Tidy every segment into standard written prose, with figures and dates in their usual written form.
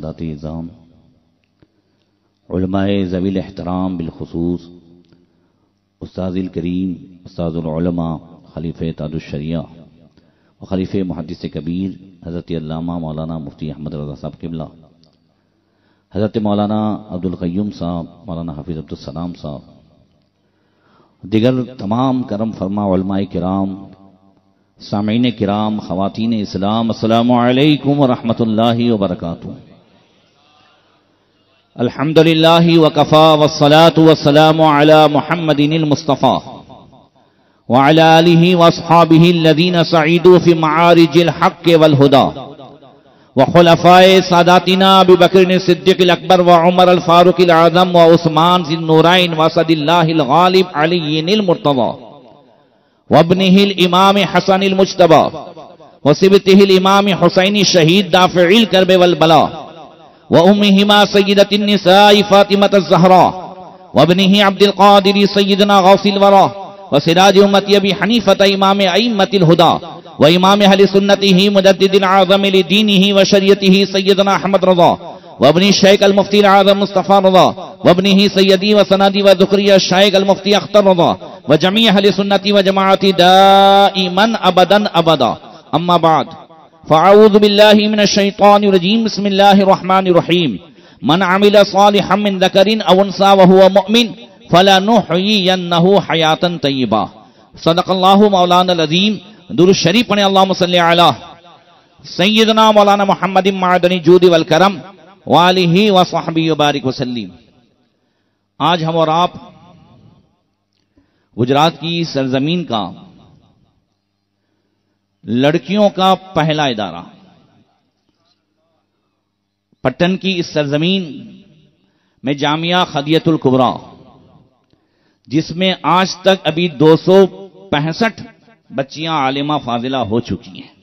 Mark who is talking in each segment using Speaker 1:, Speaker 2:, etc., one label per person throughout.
Speaker 1: سادات اعظام، علماء ذوی الاحترام بالخصوص استاذ الکریم استاذ العلماء خلیفہ تاج الشریعہ و خلیفہ محدث کبیر حضرت علامہ مولانا مفتی احمد رضا صاحب قبلہ، حضرت مولانا عبدالقیوم صاحب، مولانا حافظ عبدالسلام صاحب، دیگر تمام کرم فرما علماء کرام، سامعین کرام، خواتین اسلام، السلام علیکم ورحمۃ اللہ وبرکاتہ۔ الحمد للہ وکفا والصلاة والسلام علی محمد المصطفى وعلى آلہ واصحابہ الذین سعیدوا فی معارج الحق والہدى وخلفاء ساداتنا ابی بکر الصدیق الاکبر وعمر الفاروق الاعظم وعثمان ذی النورین واسد اللہ الغالب علی المرتضی وابنہ الامام حسن المجتبی وصبتہ الامام حسین شہید دافع الکرب والبلاء وامہما سیدۃ النساء فاطمۃ الزہراء وابنہ عبد القادر سیدنا غوث الورى وسراج امتی ابی حنیفۃ امام ائمۃ الہدی وامام اہل سنتہ مجدد العظم لدینہ وشریعتہ سیدنا احمد رضا وابن الشیخ المفتی العظم مصطفی رضا وابنہ سیدی وسندی وذکری الشیخ المفتی اختر رضا وجميع اهل سنتي وجماعتي دائما ابدا ابدا، اما بعد فاعوذ بالله من الشيطان الرجيم، بسم الله الرحمن الرحيم، من عمل صالحا من ذكر او انثى وهو مؤمن فلنحيينه حياة طيبة، صدق الله مولانا العظيم۔ درود شریف پڑھیں، اللهم صل علی سیدنا مولانا محمد معدن الجود والکرم وآلہ وصحبہ وبارک وسلم۔ آج ہم اور آپ گجرات کی سرزمین کا لڑکیوں کا پہلا ادارہ، پٹن کی اس سرزمین میں جامعہ خدیۃ الکبریٰ، جس میں آج تک ابھی 265 بچیاں عالمہ فاضلہ ہو چکی ہیں،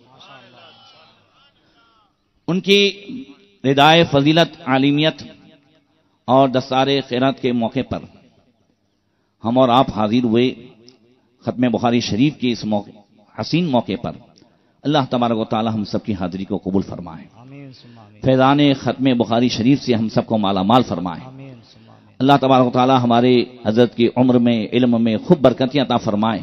Speaker 1: ان کی ردائے فضیلت عالمیت اور دستار خیرات کے موقع پر ہم اور آپ حاضر ہوئے ختم بخاری شریف کے اس موقع حسین موقع پر۔ اللہ تبارک و تعالی ہم سب کی حاضری کو قبول فرمائے، فیضان ختم بخاری شریف سے ہم سب کو مالا مال فرمائے۔ اللہ تبارک و تعالی ہمارے حضرت کی عمر میں، علم میں خوب برکتیں عطا فرمائے،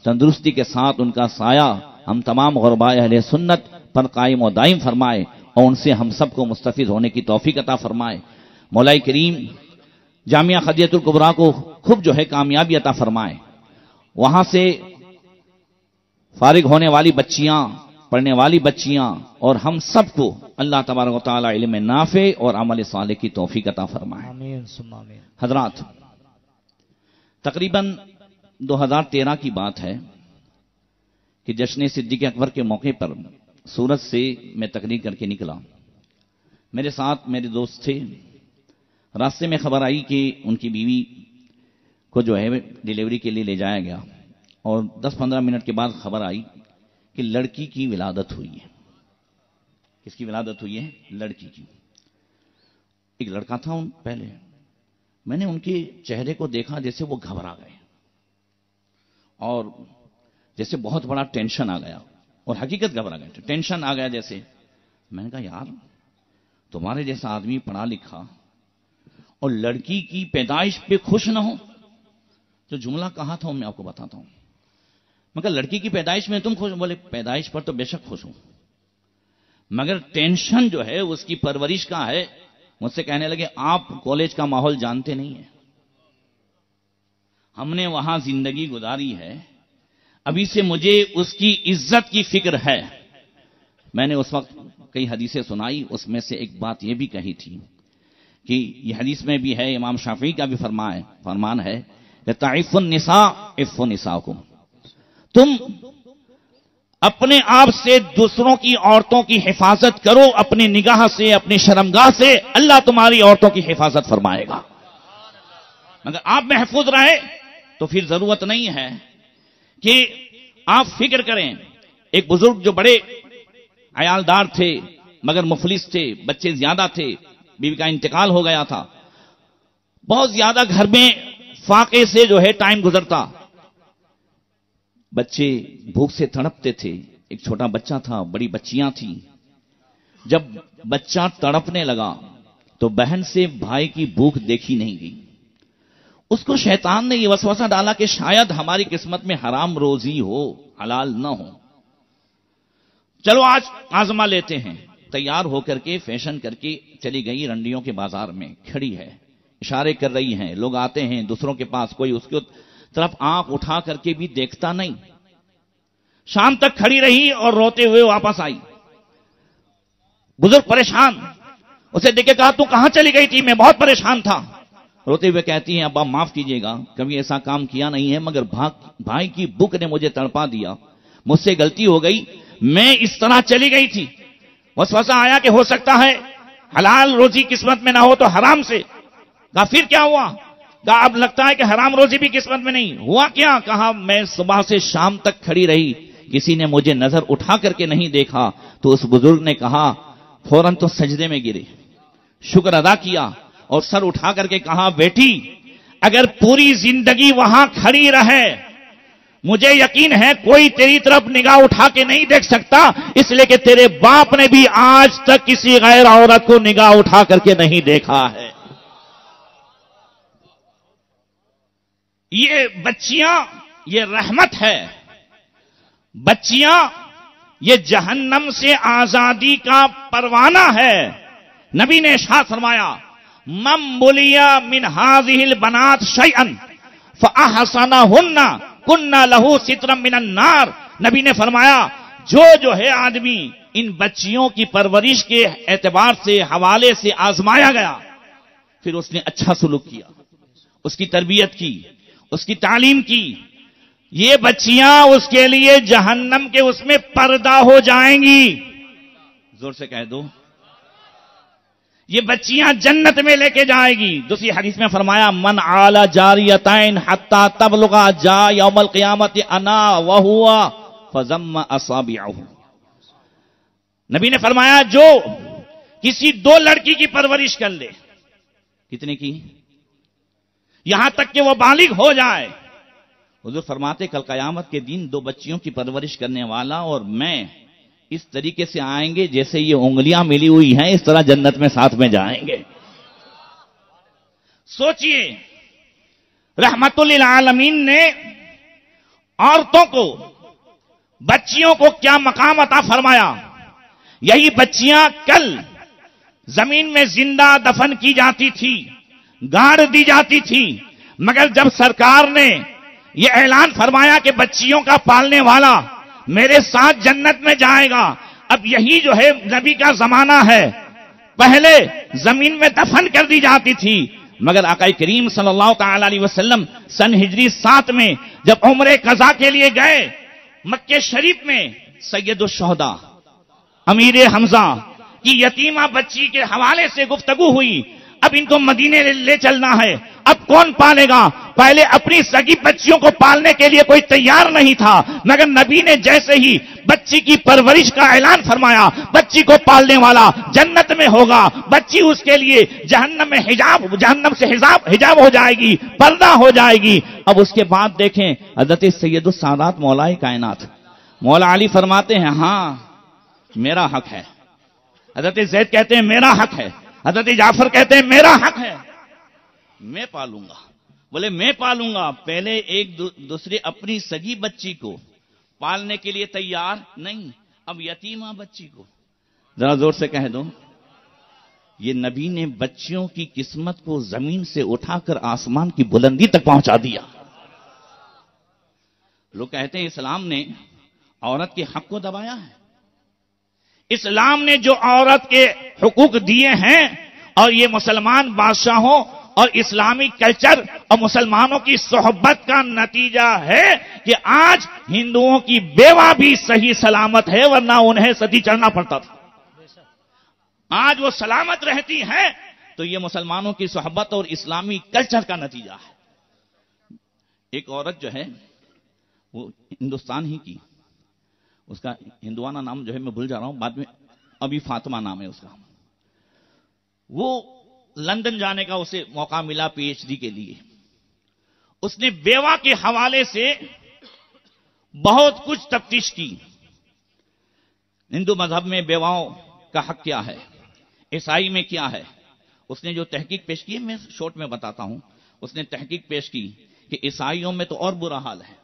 Speaker 1: تندرستی کے ساتھ ان کا سایہ ہم تمام غرباء اہل سنت پر قائم و دائم فرمائے اور ان سے ہم سب کو مستفید ہونے کی توفیق عطا فرمائے۔ مولا کریم جامعہ خدیۃ الکبریٰ کو خوب کامیابی عطا فرمائے، وہاں سے فارغ ہونے والی بچیاں، پڑھنے والی بچیاں اور ہم سب کو اللہ تبارک و تعالی علم نافع اور عمل صالح کی توفیق عطا فرمائے۔ حضرات، تقریباً 2013 کی بات ہے کہ جشن صدیق اکبر کے موقع پر سورت سے میں تقریر کر کے نکلا، میرے ساتھ میرے دوست تھے۔ راستے میں خبر آئی کہ ان کی بیوی کو ڈیلیوری کے لیے لے جایا گیا، اور 10-15 منٹ کے بعد خبر آئی کہ لڑکی کی ولادت ہوئی ہے۔ کس کی ولادت ہوئی ہے؟ لڑکی کی۔ ایک لڑکا تھا پہلے، میں نے ان کے چہرے کو دیکھا جیسے وہ گھبرا گئے اور جیسے بہت بڑا ٹینشن آ گیا، اور حقیقت گھبرا گئے، ٹینشن آ گیا جیسے۔ میں نے کہا یار، تمہارے جیسا آدمی پڑھا لکھا اور لڑکی کی پیدائش پہ خوش نہ ہو۔ جو جملہ کہا تھا میں آپ کو بتاتا ہوں۔ میں کہا لڑکی کی پیدائش میں تم خوش ہو؟ بولے پیدائش پر تو بے شک خوش ہوں، مگر ٹینشن جو ہے اس کی پرورش کا ہے۔ مجھ سے کہنے لگے آپ کالج کا ماحول جانتے نہیں ہیں، ہم نے وہاں زندگی گزاری ہے، ابھی سے مجھے اس کی عزت کی فکر ہے۔ میں نے اس وقت کئی حدیثیں سنائی، اس میں سے ایک بات یہ بھی کہی تھی کہ یہ حدیث میں بھی ہے، امام شافعی کا بھی فرمان ہے کہ تعف النساء عف نساءکم، تم اپنے آپ سے دوسروں کی عورتوں کی حفاظت کرو، اپنی نگاہ سے، اپنی شرمگاہ سے اللہ تمہاری عورتوں کی حفاظت فرمائے گا۔ مگر آپ محفوظ رہے تو پھر ضرورت نہیں ہے کہ آپ فکر کریں۔ ایک بزرگ جو بڑے عیالدار تھے مگر مفلس تھے، بچے زیادہ تھے، بیوی کا انتقال ہو گیا تھا، بہت زیادہ گھر میں فاقے سے ٹائم گزرتا، بچے بھوک سے تڑپتے تھے، ایک چھوٹا بچہ تھا، بڑی بچیاں تھیں، جب بچہ تڑپنے لگا تو بہن سے بھائی کی بھوک دیکھی نہیں گئی. اس کو شیطان نے یہ وسوسہ ڈالا کہ شاید ہماری قسمت میں حرام روزی ہو، حلال نہ ہو. چلو آج آزما لیتے ہیں. تیار ہو کر کے فیشن کر کے چلی گئی رنڈیوں کے بازار میں، کھڑی ہے، اشارے کر رہی ہیں، لوگ آتے ہیں دوسروں کے پاس، کوئی اس کی طرف آنکھ اٹھا کر کے بھی دیکھتا نہیں. شام تک کھڑی رہی اور روتے ہوئے واپس آئی. بزرگ پریشان، اسے دیکھ کے کہا تو کہاں چلی گئی تھی؟ میں بہت پریشان تھا. روتے ہوئے کہتی ہیں ابا معاف کیجئے گا، کبھی ایسا کام کیا نہیں ہے، مگر بھائی کی بھوک نے مجھے تڑپا دیا، مجھ سے غلطی ہو گئی، میں اس طرح چلی گئی تھی. وسوسہ آیا کہ ہو سکتا ہے حلال روزی قسمت میں نہ ہو تو حرام سے. کہا پھر کیا ہوا؟ کہا اب لگتا ہے کہ حرام روزی بھی قسمت میں نہیں. ہوا کیا؟ کہا میں صبح سے شام تک کھڑی رہی، کسی نے مجھے نظر اٹھا کر کے نہیں دیکھا. تو اس بزرگ نے کہا، فوراً تو سجدے میں گرے، شکر ادا کیا اور سر اٹھا کر کے کہا بیٹی اگر پوری زندگی وہاں کھڑی رہے مجھے یقین ہے کوئی تیری طرف نگاہ اٹھا کے نہیں دیکھ سکتا، اس لیے کہ تیرے باپ نے بھی آج تک کسی غیر عورت کو نگاہ اٹھا کر کے نہیں دیکھا ہے. یہ بچیاں یہ رحمت ہے. بچیاں یہ جہنم سے آزادی کا پروانہ ہے. نبی نے ارشاد فرمایا من بلیا من هذه البنات شيئا فاحسنهن كنا له سترا من النار. نبی نے فرمایا جو ہے آدمی ان بچیوں کی پرورش کے اعتبار سے حوالے سے آزمایا گیا، پھر اس نے اچھا سلوک کیا، اس کی تربیت کی، اس کی تعلیم کی، یہ بچیاں اس کے لیے جہنم کے اس میں پردہ ہو جائیں گی. زور سے کہہ دو، یہ بچیاں جنت میں لے کے جائے گی. دوسری حدیث میں فرمایا من عال جاریتین حتی تبلغ جا یوم القیامت انا وہو فضم اصابعہ. نبی نے فرمایا جو کسی دو لڑکی کی پرورش کر لے، کتنے کی؟ یہاں تک کہ وہ بالغ ہو جائے. حضور فرماتے کل قیامت کے دن دو بچیوں کی پرورش کرنے والا اور میں اس طریقے سے آئیں گے جیسے یہ انگلیاں ملی ہوئی ہیں، اس طرح جنت میں ساتھ میں جائیں گے. سوچئے رحمت للعالمین نے عورتوں کو، بچیوں کو کیا مقام عطا فرمایا. یہی بچیاں کل زمین میں زندہ دفن کی جاتی تھی، گاڑ دی جاتی تھی، مگر جب سرکار نے یہ اعلان فرمایا کہ بچیوں کا پالنے والا میرے ساتھ جنت میں جائے گا، اب یہی جو ہے نبی کا زمانہ ہے. پہلے زمین میں دفن کر دی جاتی تھی، مگر آقا کریم صلی اللہ تعالی علیہ وسلم سن ہجری 7 میں جب عمرہ قضا کے لیے گئے مکہ شریف میں، سید الشہداء امیر حمزہ کی یتیمہ بچی کے حوالے سے گفتگو ہوئی. اب ان کو مدینے لے چلنا ہے، اب کون پالے گا؟ پہلے اپنی سگی بچیوں کو پالنے کے لیے کوئی تیار نہیں تھا، مگر نبی نے جیسے ہی بچی کی پرورش کا اعلان فرمایا، بچی کو پالنے والا جنت میں ہوگا، بچی اس کے لیے جہنم سے حجاب ہو جائے گی، پردہ ہو جائے گی. اب اس کے بعد دیکھیں حضرت سید السادات مولا کائنات مولا علی فرماتے ہیں ہاں میرا حق ہے. حضرت زید کہتے ہیں میرا حق ہے. حضرت جعفر کہتے ہیں میرا حق ہے، میں پالوں گا. بولے میں پالوں گا. پہلے ایک دوسرے اپنی سگی بچی کو پالنے کے لیے تیار نہیں، اب یتیمہ بچی کو. ذرا زور سے کہہ دو، یہ نبی نے بچیوں کی قسمت کو زمین سے اٹھا کر آسمان کی بلندی تک پہنچا دیا. لوگ کہتے ہیں اسلام نے عورت کے حق کو دبایا ہے. اسلام نے جو عورت کے حقوق دیے ہیں اور یہ مسلمان بادشاہوں اور اسلامی کلچر اور مسلمانوں کی صحبت کا نتیجہ ہے کہ آج ہندوؤں کی بیوہ بھی صحیح سلامت ہے، ورنہ انہیں ستی چڑھنا پڑتا تھا. آج وہ سلامت رہتی ہیں تو یہ مسلمانوں کی صحبت اور اسلامی کلچر کا نتیجہ ہے. ایک عورت جو ہے وہ ہندوستان ہی کی، اس کا ہندوانہ نام جو ہے میں بھول جا رہا ہوں، بعد میں ابھی فاطمہ نام ہے اس کا. وہ لندن جانے کا اسے موقع ملا پی ایچ ڈی کے لیے. اس نے بیوہ کے حوالے سے بہت کچھ تفتیش کی. ہندو مذہب میں بیواؤں کا حق کیا ہے، عیسائی میں کیا ہے. اس نے جو تحقیق پیش کی ہے، میں شارٹ میں بتاتا ہوں. اس نے تحقیق پیش کی کہ عیسائیوں میں تو اور برا حال ہے.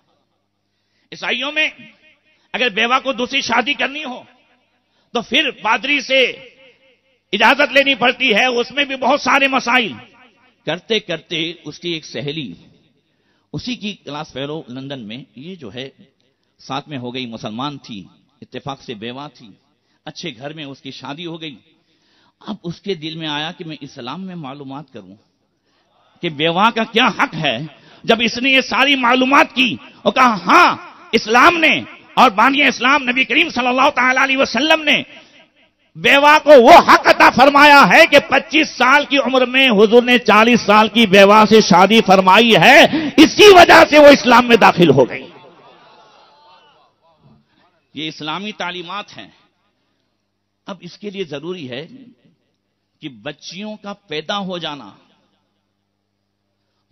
Speaker 1: عیسائیوں میں اگر بیوہ کو دوسری شادی کرنی ہو تو پھر پادری سے اجازت لینی پڑتی ہے. اس میں بھی بہت سارے مسائل. کرتے کرتے اس کی ایک سہیلی، اسی کی کلاس فیلو لندن میں، یہ جو ہے ساتھ میں ہو گئی، مسلمان تھی، اتفاق سے بیوہ تھی، اچھے گھر میں اس کی شادی ہو گئی. اب اس کے دل میں آیا کہ میں اسلام میں معلومات کروں کہ بیوہ کا کیا حق ہے. جب اس نے یہ ساری معلومات کی اور کہا ہاں اسلام نے اور بانی اسلام نبی کریم صلی اللہ تعالی علیہ وسلم نے بیوہ کو وہ حق عطا فرمایا ہے کہ 25 سال کی عمر میں حضور نے 40 سال کی بیوہ سے شادی فرمائی ہے، اسی وجہ سے وہ اسلام میں داخل ہو گئی. یہ اسلامی تعلیمات ہیں. اب اس کے لیے ضروری ہے کہ بچیوں کا پیدا ہو جانا،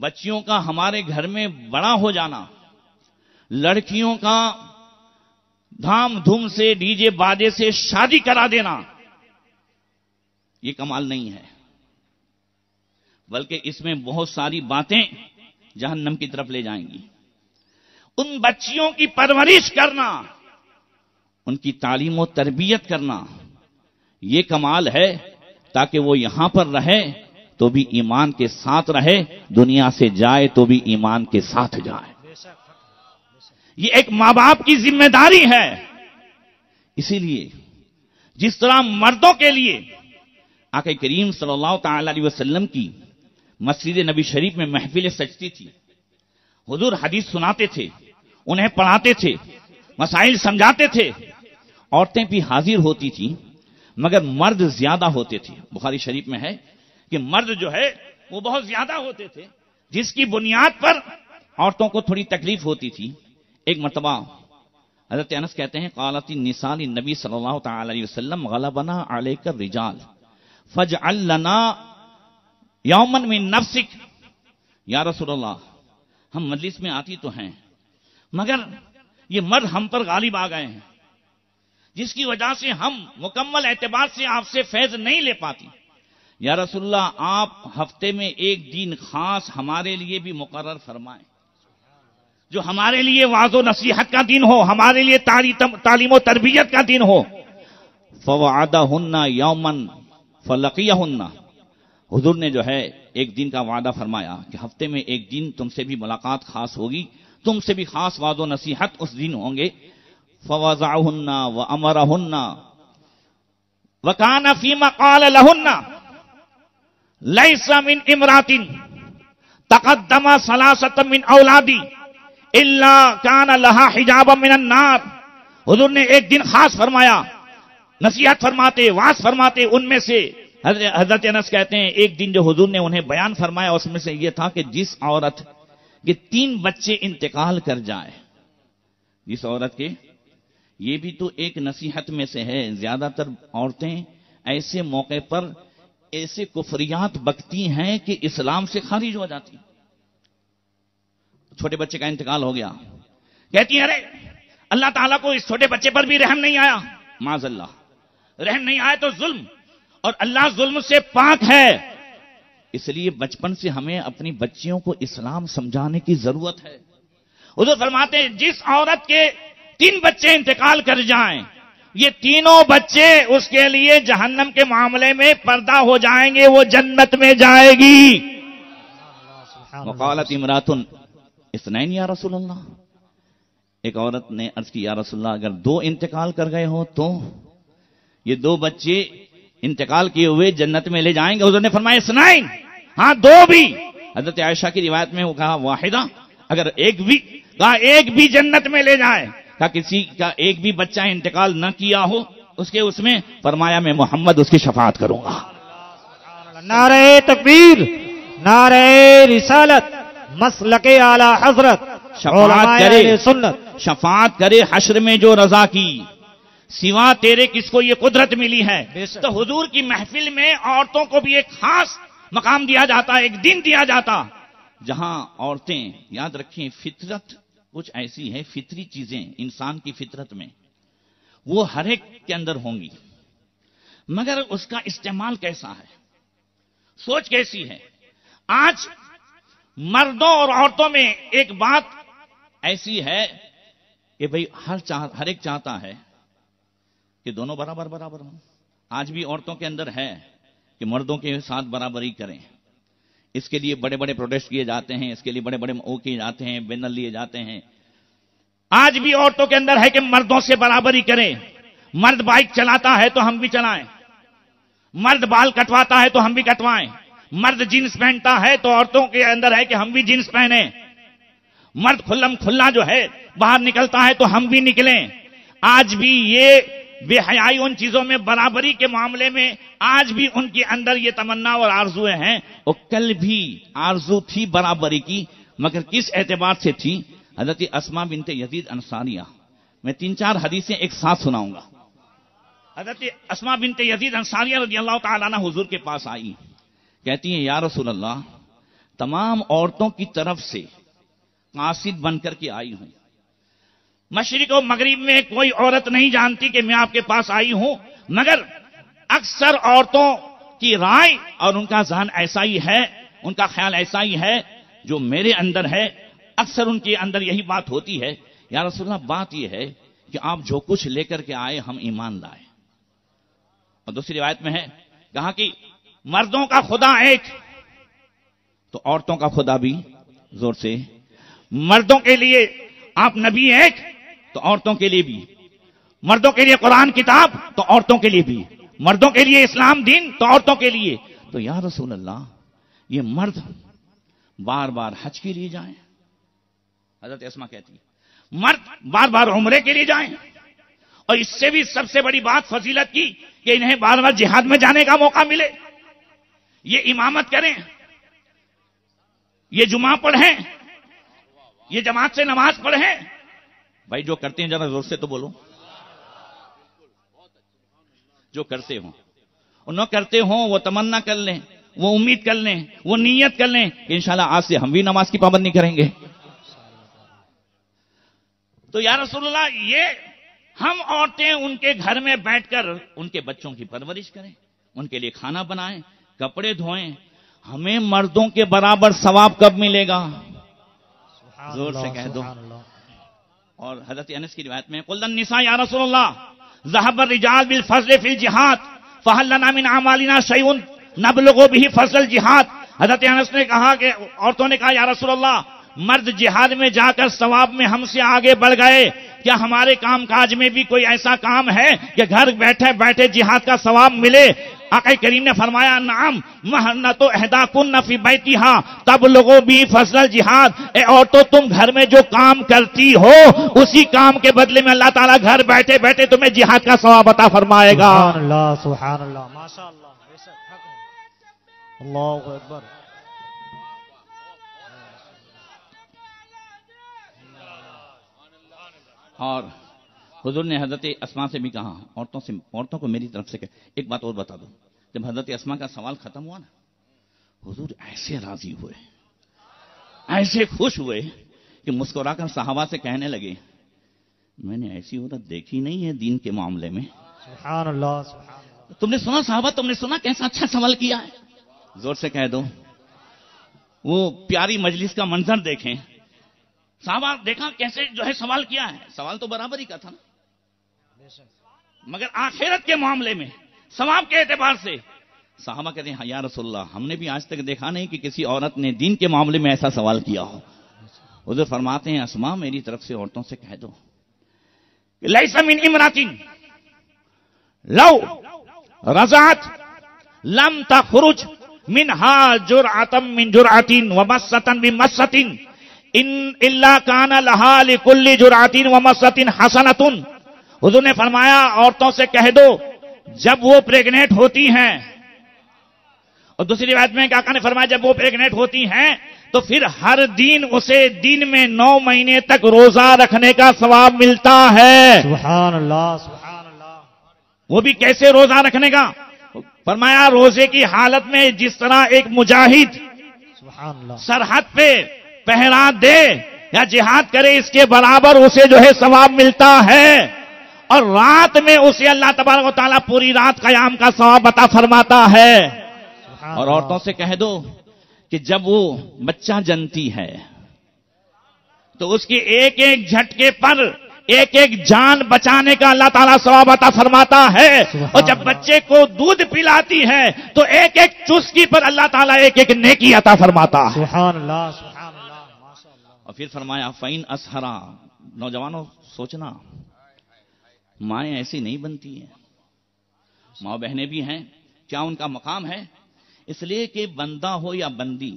Speaker 1: بچیوں کا ہمارے گھر میں بڑا ہو جانا، لڑکیوں کا دھام دھوم سے ڈی جے باجے سے شادی کرا دینا، یہ کمال نہیں ہے، بلکہ اس میں بہت ساری باتیں جہنم کی طرف لے جائیں گی. ان بچیوں کی پرورش کرنا، ان کی تعلیم و تربیت کرنا، یہ کمال ہے تاکہ وہ یہاں پر رہے تو بھی ایمان کے ساتھ رہے، دنیا سے جائے تو بھی ایمان کے ساتھ جائے. یہ ایک ماں باپ کی ذمہ داری ہے. اسی لیے جس طرح مردوں کے لیے آقا کریم صلی اللہ تعالی علیہ وسلم کی مسجد نبی شریف میں محفل سجتی تھی، حضور حدیث سناتے تھے، انہیں پڑھاتے تھے، مسائل سمجھاتے تھے، عورتیں بھی حاضر ہوتی تھیں مگر مرد زیادہ ہوتے تھے. بخاری شریف میں ہے کہ مرد جو ہے وہ بہت زیادہ ہوتے تھے، جس کی بنیاد پر عورتوں کو تھوڑی تکلیف ہوتی تھی. ایک مرتبہ حضرت انس کہتے ہیں قالت النساء للنبی صلی اللہ تعالی علیہ وسلم غلبنا علیک الرجال فاجعل لنا یوما من نفسک. یا رسول اللہ، ہم مجلس میں آتی تو ہیں مگر یہ مرد ہم پر غالب آ گئے ہیں، جس کی وجہ سے ہم مکمل اعتبار سے آپ سے فیض نہیں لے پاتی. یا رسول اللہ، آپ ہفتے میں ایک دن خاص ہمارے لیے بھی مقرر فرمائیں، جو ہمارے لیے وعظ و نصیحت کا دن ہو، ہمارے لیے تعلیم و تربیت کا دن ہو. فوعدہن یوما فلقیہن. حضور نے جو ہے ایک دن کا وعدہ فرمایا کہ ہفتے میں ایک دن تم سے بھی ملاقات خاص ہوگی، تم سے بھی خاص وعظ و نصیحت اس دن ہوں گے. فوضعہن وامرہن وکان فیما قال لہن لیس من امرات تقدم ثلاثۃ من اولادی الا کان لها حجابا من النار. حضور نے ایک دن خاص فرمایا، نصیحت فرماتے، وعظ فرماتے. ان میں سے حضرت انس کہتے ہیں ایک دن جو حضور نے انہیں بیان فرمایا اس میں سے یہ تھا کہ جس عورت کے 3 بچے انتقال کر جائے، جس عورت کے، یہ بھی تو ایک نصیحت میں سے ہے. زیادہ تر عورتیں ایسے موقع پر ایسے کفریات بکتی ہیں کہ اسلام سے خارج ہو جاتی. چھوٹے بچے کا انتقال ہو گیا، کہتی ہیں ارے اللہ تعالیٰ کو اس چھوٹے بچے پر بھی رحم نہیں آیا. معاذ اللہ، رحم نہیں آیا تو ظلم، اور اللہ ظلم سے پاک ہے. اس لیے بچپن سے ہمیں اپنی بچیوں کو اسلام سمجھانے کی ضرورت ہے. حضور فرماتے ہیں جس عورت کے 3 بچے انتقال کر جائیں، یہ تینوں بچے اس کے لیے جہنم کے معاملے میں پردہ ہو جائیں گے، وہ جنت میں جائے گی. وقالت امرات اثنین یا رسول اللہ. ایک عورت نے عرض کی یا رسول اللہ اگر 2 انتقال کر گئے ہو تو؟ یہ 2 بچے انتقال کیے ہوئے جنت میں لے جائیں گے. حضور نے فرمایا اثنین، ہاں 2 بھی. حضرت عائشہ کی روایت میں وہ کہا واحدہ، اگر ایک بھی جنت میں لے جائے. کہا کسی کا ایک بھی بچہ انتقال نہ کیا ہو اس میں فرمایا میں محمد اس کی شفاعت کروں گا.
Speaker 2: نعرہ تکبیر، نعرہ رسالت، مسلک اعلی حضرت،
Speaker 1: شفاعت کرے حشر میں جو رضا کی، سوا تیرے کس کو یہ قدرت ملی ہے. تو حضور کی محفل میں عورتوں کو بھی ایک خاص مقام دیا جاتا، ایک دن دیا جاتا جہاں عورتیں، یاد رکھیں فطرت کچھ ایسی ہے، فطری چیزیں انسان کی فطرت میں وہ ہر ایک کے اندر ہوں گی، مگر اس کا استعمال کیسا ہے، سوچ کیسی ہے؟ آج مردوں اور عورتوں میں ایک بات ایسی ہے کہ بھئی ہر ایک چاہتا ہے کہ دونوں برابر ہوں۔ آج بھی عورتوں کے اندر ہے کہ مردوں کے ساتھ برابری کریں، اس کے لیے بڑے بڑے پروٹیسٹ کیے جاتے ہیں، اس کے لیے بڑے بڑے کیے جاتے ہیں، بینر لیے جاتے ہیں۔ آج بھی عورتوں کے اندر ہے کہ مردوں سے برابری کریں، مرد بائک چلاتا ہے تو ہم بھی چلائیں، مرد بال کٹواتا ہے تو ہم بھی کٹوائیں، مرد جینس پہنتا ہے تو عورتوں کے اندر ہے کہ ہم بھی جینس پہنیں، مرد کھلم کھلا جو ہے باہر نکلتا ہے تو ہم بھی نکلیں۔ آج بھی یہ بے حیائی ان چیزوں میں، برابری کے معاملے میں آج بھی ان کے اندر یہ تمنا اور آرزویں ہیں۔ اور کل بھی آرزو تھی برابری کی، مگر کس اعتبار سے تھی؟ حضرت اسماء بنت یزید انصاریہ، میں 3-4 حدیثیں ایک ساتھ سناؤں گا۔ حضرت اسماء بنت یزید انصاریہ رضی اللہ تعالیٰ عنہ حضور کے پاس آئی، کہتی ہیں یا رسول اللہ، تمام عورتوں کی طرف سے قاصد بن کر کے آئی ہوں، مشرق و مغرب میں کوئی عورت نہیں جانتی کہ میں آپ کے پاس آئی ہوں، مگر اکثر عورتوں کی رائے اور ان کا ذہن ایسا ہی ہے، ان کا خیال ایسا ہی ہے جو میرے اندر ہے، اکثر ان کے اندر یہی بات ہوتی ہے۔ یا رسول اللہ، بات یہ ہے کہ آپ جو کچھ لے کر کے آئے ہم ایمان لائے۔ اور دوسری روایت میں ہے کہا کہ مردوں کا خدا ایک تو عورتوں کا خدا بھی، زور سے، مردوں کے لیے آپ نبی ایک تو عورتوں کے لیے بھی، مردوں کے لیے قرآن کتاب تو عورتوں کے لیے بھی، مردوں کے لیے اسلام دین تو عورتوں کے لیے۔ تو یا رسول اللہ، یہ مرد بار بار حج کے لیے جائیں، حضرت اسماء کہتی ہے مرد بار بار عمرے کے لیے جائیں، اور اس سے بھی سب سے بڑی بات فضیلت کی کہ انہیں بار بار جہاد میں جانے کا موقع ملے، یہ امامت کریں، یہ جمعہ پڑھیں، یہ جماعت سے نماز پڑھیں۔ بھائی جو کرتے ہیں ذرا زور سے تو بولو، جو کرتے ہوں اور نہ کرتے ہوں وہ تمنا کر لیں، وہ امید کر لیں، وہ نیت کر لیں کہ انشاءاللہ آج سے ہم بھی نماز کی پابندی کریں گے۔ تو یا رسول اللہ، یہ ہم عورتیں ان کے گھر میں بیٹھ کر ان کے بچوں کی پرورش کریں، ان کے لیے کھانا بنائیں، کپڑے دھوئیں، ہمیں مردوں کے برابر ثواب کب ملے گا؟ زور سے کہہ دو۔ اور حضرت انس کی روایت میں قل النساء یا رسول اللہ ذهب الرجال بالفضل في الجهاد فهل لنا من اعمالنا شيء نبلغ به فضل الجهاد۔ حضرت انس نے کہا کہ عورتوں نے کہا یا رسول اللہ، مرد جہاد میں جا کر ثواب میں ہم سے آگے بڑھ گئے، کیا ہمارے کام کاج میں بھی کوئی ایسا کام ہے کہ گھر بیٹھے بیٹھے جہاد کا ثواب ملے؟ آقا کریم نے فرمایا نعم محنت احداکن فی بیتہا تبلغ بھی فضل الجہاد۔ اے عورتوں، تم گھر میں جو کام کرتی ہو اسی کام کے بدلے میں اللہ تعالیٰ گھر بیٹھے بیٹھے تمہیں جہاد کا ثواب عطا فرمائے گا۔
Speaker 2: سبحان اللہ، سبحان اللہ، ماشاء اللہ، بے شک حق ہے۔ اللہ اکبر۔
Speaker 1: اور حضور نے حضرت اسماء سے بھی کہا عورتوں کو میری طرف سے کہ ایک بات اور بتا دو، جب حضرت اسماء کا سوال ختم ہوا نا، حضور ایسے راضی ہوئے، ایسے خوش ہوئے کہ مسکرا کر صحابہ سے کہنے لگے میں نے ایسی عورت دیکھی نہیں ہے دین کے معاملے میں۔
Speaker 2: سبحان اللہ، سبحان اللہ۔
Speaker 1: تم نے سنا صحابہ، تم نے سنا کیسا اچھا سوال کیا ہے؟ زور سے کہہ دو۔ وہ پیاری مجلس کا منظر دیکھیں، صحابہ دیکھا کیسے جو ہے سوال کیا ہے، سوال تو برابر ہی کا تھا نا، مگر آخرت کے معاملے میں ثواب کے اعتبار سے صحابہ کہتے ہیں یا رسول اللہ، ہم نے بھی آج تک دیکھا نہیں کہ کسی عورت نے دین کے معاملے میں ایسا سوال کیا ہو۔ حضور فرماتے ہیں اسماء میری طرف سے عورتوں سے کہہ دو لیس من امرأۃ لو رضعت لم تخرج منها جرعة من جرعة ومسة بمسة ان الا کان لها لكل جرعة ومسة حسنة۔ حضور نے فرمایا عورتوں سے کہہ دو جب وہ پریگنیٹ ہوتی ہیں، اور دوسری روایت میں آقا نے فرمایا جب وہ پریگنیٹ ہوتی ہیں تو پھر ہر دن اسے دن میں 9 مہینے تک روزہ رکھنے کا ثواب ملتا ہے۔
Speaker 2: سبحان اللہ، سبحان اللہ۔
Speaker 1: وہ بھی کیسے روزہ رکھنے کا؟ فرمایا روزے کی حالت میں جس طرح ایک مجاہد
Speaker 2: سبحان اللہ
Speaker 1: سرحد پہ پہرا دے یا جہاد کرے اس کے برابر اسے جو ہے ثواب ملتا ہے۔ اور رات میں اسے اللہ تبارک و تعالیٰ پوری رات قیام کا ثواب عطا فرماتا ہے. اور عورتوں سے کہہ دو کہ جب وہ بچہ جنتی ہے تو اس کی ایک ایک جھٹکے پر ایک ایک جان بچانے کا اللہ تعالیٰ ثواب عطا فرماتا ہے. اور جب بچے کو دودھ پلاتی ہے تو ایک ایک چسکی پر اللہ تعالیٰ ایک ایک نیکی عطا فرماتا ہے.
Speaker 2: سبحان اللہ سبحان اللہ ماشاء اللہ.
Speaker 1: اور پھر فرمایا فَإِنْ أَسْهَرَا. نوجوانوں سوچنا، مائیں ایسی نہیں بنتی ہیں، ماں بہنیں بھی ہیں. کیا ان کا مقام ہے؟ اس لیے کہ بندہ ہو یا بندی،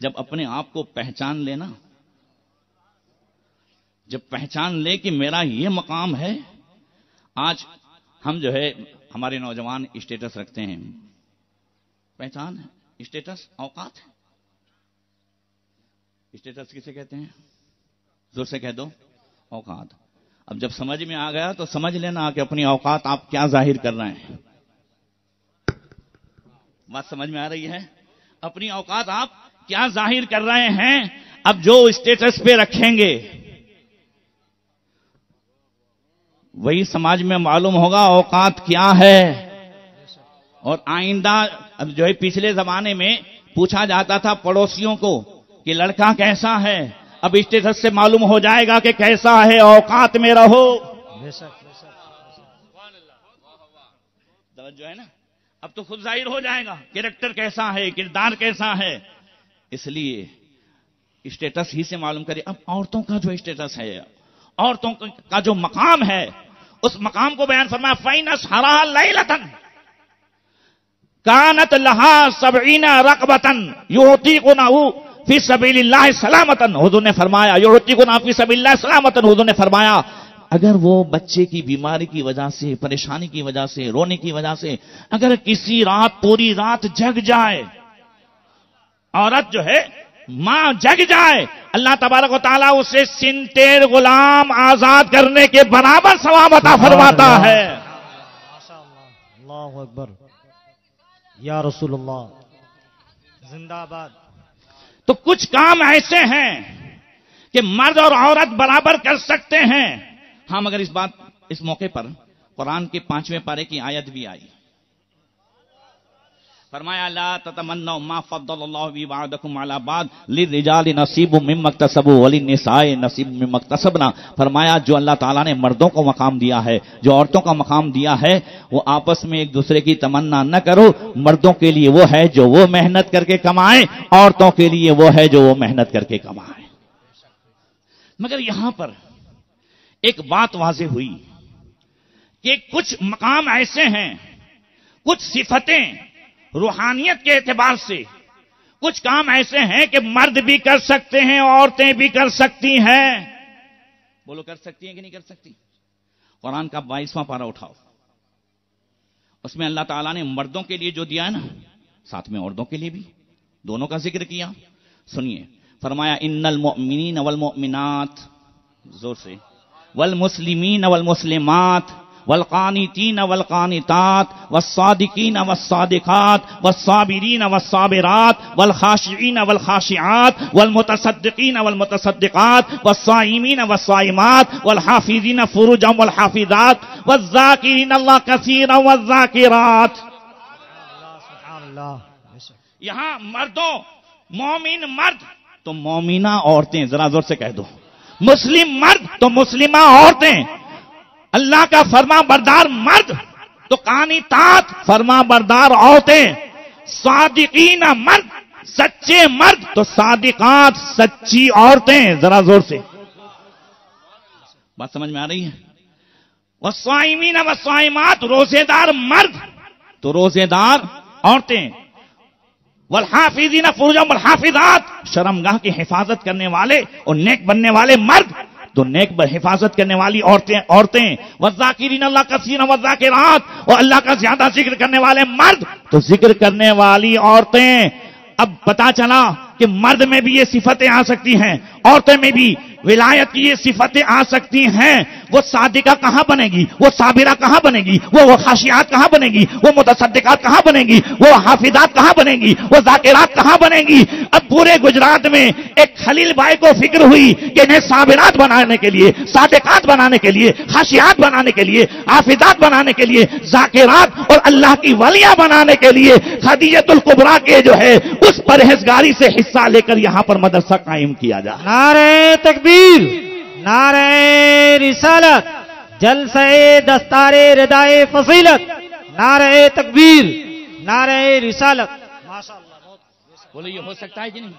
Speaker 1: جب اپنے آپ کو پہچان لینا، جب پہچان لے کہ میرا یہ مقام ہے. آج ہم جو ہے ہمارے نوجوان اسٹیٹس رکھتے ہیں. پہچان ہے، اسٹیٹس اوقات ہے. اسٹیٹس کسے کہتے ہیں؟ زور سے کہہ دو، اوقات. اب جب سمجھ میں آ گیا تو سمجھ لینا کہ اپنی اوقات آپ کیا ظاہر کر رہے ہیں. بات سمجھ میں آ رہی ہے؟ اپنی اوقات آپ کیا ظاہر کر رہے ہیں. اب جو اسٹیٹس پہ رکھیں گے وہی سماج میں معلوم ہوگا اوقات کیا ہے. اور آئندہ اب جو ہے پچھلے زمانے میں پوچھا جاتا تھا پڑوسیوں کو کہ لڑکا کیسا ہے، اب اسٹیٹس سے معلوم ہو جائے گا کہ کیسا ہے. اوقات میں رہو. جو ہے نا، اب تو خود ظاہر ہو جائے گا کریکٹر کیسا ہے، کردار کیسا ہے. اس لیے اسٹیٹس ہی سے معلوم کرے. اب عورتوں کا جو اسٹیٹس ہے، عورتوں کا جو مقام ہے، اس مقام کو بیان فرمایا فَإِنْ أَسْهَرَا لَيْلَةً كَانَتْ لَهَا 70 رَقَبَةً يُعْتِقُونَهُ فِي سَبِيلِ اللَّهِ سَلَامَةً. حضور نے فرمایا يُعْتِقُونَهُ فِي سَبِيلِ اللَّهِ سَلَامَةً. حضور نے فرمایا اگر وہ بچے کی بیماری کی وجہ سے، پریشانی کی وجہ سے، رونے کی وجہ سے اگر کسی رات پوری رات جگ جائے، عورت جو ہے ماں جگ جائے، اللہ تبارک و تعالیٰ اسے 70 غلام آزاد کرنے کے برابر ثواب عطا فرماتا ہے.
Speaker 2: اللہ اکبر یا رسول اللہ زندہ باد.
Speaker 1: تو کچھ کام ایسے ہیں کہ مرد اور عورت برابر کر سکتے ہیں. ہاں مگر اس موقع پر قرآن کے 5ویں پارے کی آیت بھی آئی. فرمایا لا تتمنوا ما فضل اللہ بہ بعضکم علی بعض للرجال نصیب مما اکتسبوا وللنساء نصیب مما اکتسبنا. فرمایا جو اللہ تعالیٰ نے مردوں کو مقام دیا ہے، جو عورتوں کا مقام دیا ہے، وہ آپس میں ایک دوسرے کی تمنا نہ کرو. مردوں کے لیے وہ ہے جو وہ محنت کر کے کمائیں، عورتوں کے لیے وہ ہے جو وہ محنت کر کے کمائیں. مگر یہاں پر ایک بات واضح ہوئی کہ کچھ مقام ایسے ہیں، کچھ صفتیں روحانیت کے اعتبار سے، کچھ کام ایسے ہیں کہ مرد بھی کر سکتے ہیں، عورتیں بھی کر سکتی ہیں. بولو کر سکتی ہیں کہ نہیں کر سکتی؟ قرآن کا 22واں پارہ اٹھاؤ، اس میں اللہ تعالیٰ نے مردوں کے لیے جو دیا ہے نا، ساتھ میں عورتوں کے لیے بھی دونوں کا ذکر کیا. سنیے، فرمایا ان المؤمنین والمؤمنات، زور سے، والمسلمین والمسلمات والقانتین والقانتات والصادقین والصادقات والصابرین والصابرات والخاشعین والخاشعات والمتصدقین والمتصدقات والصائمین والصائمات والحافظین فروجهم والحافظات والذاکرین اللہ کثیرا والذاکرات. یہاں مردوں، مومن مرد تو مومنہ عورتیں، ذرا زور سے کہہ دو. مسلم مرد تو مسلمہ عورتیں. اللہ کا فرما بردار مرد تو قانتات فرما بردار عورتیں. صادقین مرد، سچے مرد تو صادقات سچی عورتیں. ذرا زور سے بات سمجھ میں آ رہی ہے؟ والصائمین والصائمات، روزے دار مرد تو روزے دار عورتیں. والحافظین فروجهم والحافظات، شرمگاہ کی حفاظت کرنے والے اور نیک بننے والے مرد تو نیک حفاظت کرنے والی عورتیں. والذاکرین اللہ کثیرا والذاکرات، اور اللہ کا زیادہ ذکر کرنے والے مرد تو ذکر کرنے والی عورتیں. اب پتا چلا کہ مرد میں بھی یہ صفتیں آ سکتی ہیں، عورتیں میں بھی ولایت کی یہ صفتیں آ سکتی ہیں. وہ صادقہ کہاں بنے گی؟ وہ صابرہ کہاں بنے گی؟ وہ خاشعات کہاں بنے گی؟ وہ متصدقات کہاں بنے گی؟ وہ حافظات کہاں بنے گی؟ وہ ذاکرات کہاں بنے گی؟ اب پورے گجرات میں ایک خلیل بھائی کو فکر ہوئی کہ انہیں صابرات بنانے کے لیے، صادقات بنانے کے لیے، خاشعات بنانے کے لیے، حافظات بنانے کے لیے، ذاکرات اور اللہ کی ولیاں بنانے کے لیے خدیجۃ الکبریٰ کے جو ہے اس پرہیزگاری سے حصہ لے کر یہاں پر مدرسہ قائم کیا جائے.
Speaker 2: نعرہ تکبیر، نعرہ رسالت، جلسہ دستار ردائے فضیلت، نعرہ تکبیر، نعرہ رسالت. ماشاءاللہ،
Speaker 1: بولے یہ ہو سکتا ہے کہ نہیں؟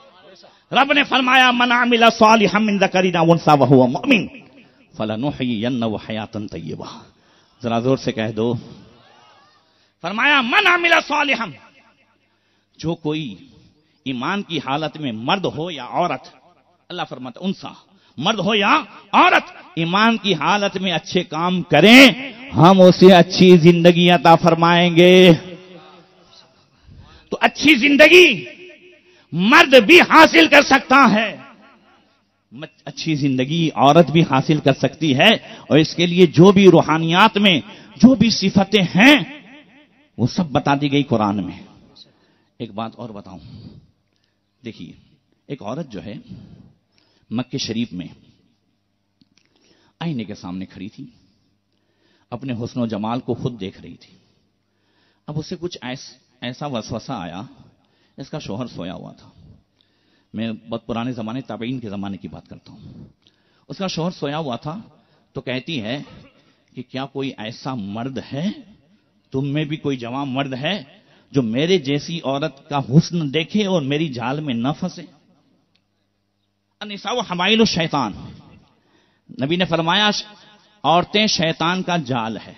Speaker 1: رب نے فرمایا من عمل صالحا من ذکر او انثى وهو مؤمن فلنحيينه حیاتا طیبہ. ذرا زور سے کہہ دو. فرمایا من عمل صالحا، جو کوئی ایمان کی حالت میں مرد ہو یا عورت، اللہ فرماتا انثى، مرد ہو یا عورت، ایمان کی حالت میں اچھے کام کریں ہم اسے اچھی زندگی عطا فرمائیں گے. تو اچھی زندگی مرد بھی حاصل کر سکتا ہے، اچھی زندگی عورت بھی حاصل کر سکتی ہے، اور اس کے لیے جو بھی روحانیات میں جو بھی صفتیں ہیں وہ سب بتا دی گئی قرآن میں. ایک بات اور بتاؤں، دیکھیے ایک عورت جو ہے مکہ شریف میں آئینے کے سامنے کھڑی تھی، اپنے حسن و جمال کو خود دیکھ رہی تھی. اب اسے کچھ ایسا وسوسہ آیا، اس کا شوہر سویا ہوا تھا. میں بہت پرانے زمانے تابعین کے زمانے کی بات کرتا ہوں. اس کا شوہر سویا ہوا تھا تو کہتی ہے کہ کیا کوئی ایسا مرد ہے، تم میں بھی کوئی جوان مرد ہے جو میرے جیسی عورت کا حسن دیکھے اور میری جال میں نہ پھنسے؟ النساء حمائل الشیطان، نبی نے فرمایا عورتیں شیطان کا جال ہے.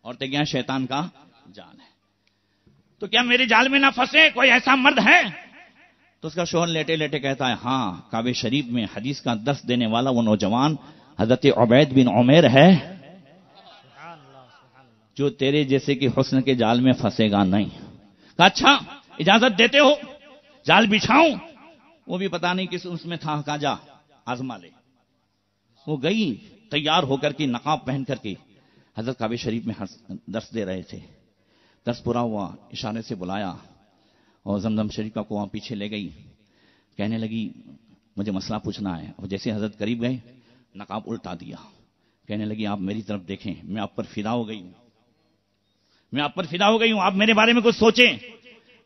Speaker 1: عورتیں کیا؟ شیطان کا جال ہے. تو کیا میرے جال میں نہ پھنسے؟ کوئی ایسا مرد ہے؟ تو اس کا شوہر لیٹے لیٹے کہتا ہے ہاں، کعبہ شریف میں حدیث کا درس دینے والا وہ نوجوان حضرت عبید بن عمیر ہے جو تیرے جیسے کہ حسن کے جال میں پھنسے گا نہیں. کہا اچھا اجازت دیتے ہو جال بچھاؤں؟ وہ بھی پتا نہیں کس اس میں تھا، کہا جا آزما لے. وہ گئی تیار ہو کر کے، نقاب پہن کر کے، حضرت کعبہ شریف میں درس دے رہے تھے. درس پورا ہوا، اشارے سے بلایا اور زمزم شریف کا کنواں پیچھے لے گئی. کہنے لگی مجھے مسئلہ پوچھنا ہے. اور جیسے حضرت قریب گئے نقاب الٹا دیا. کہنے لگی آپ میری طرف دیکھیں، میں آپ پر فدا ہو گئی ہوں، میں آپ پر فدا ہو گئی ہوں، آپ میرے بارے میں کچھ سوچیں،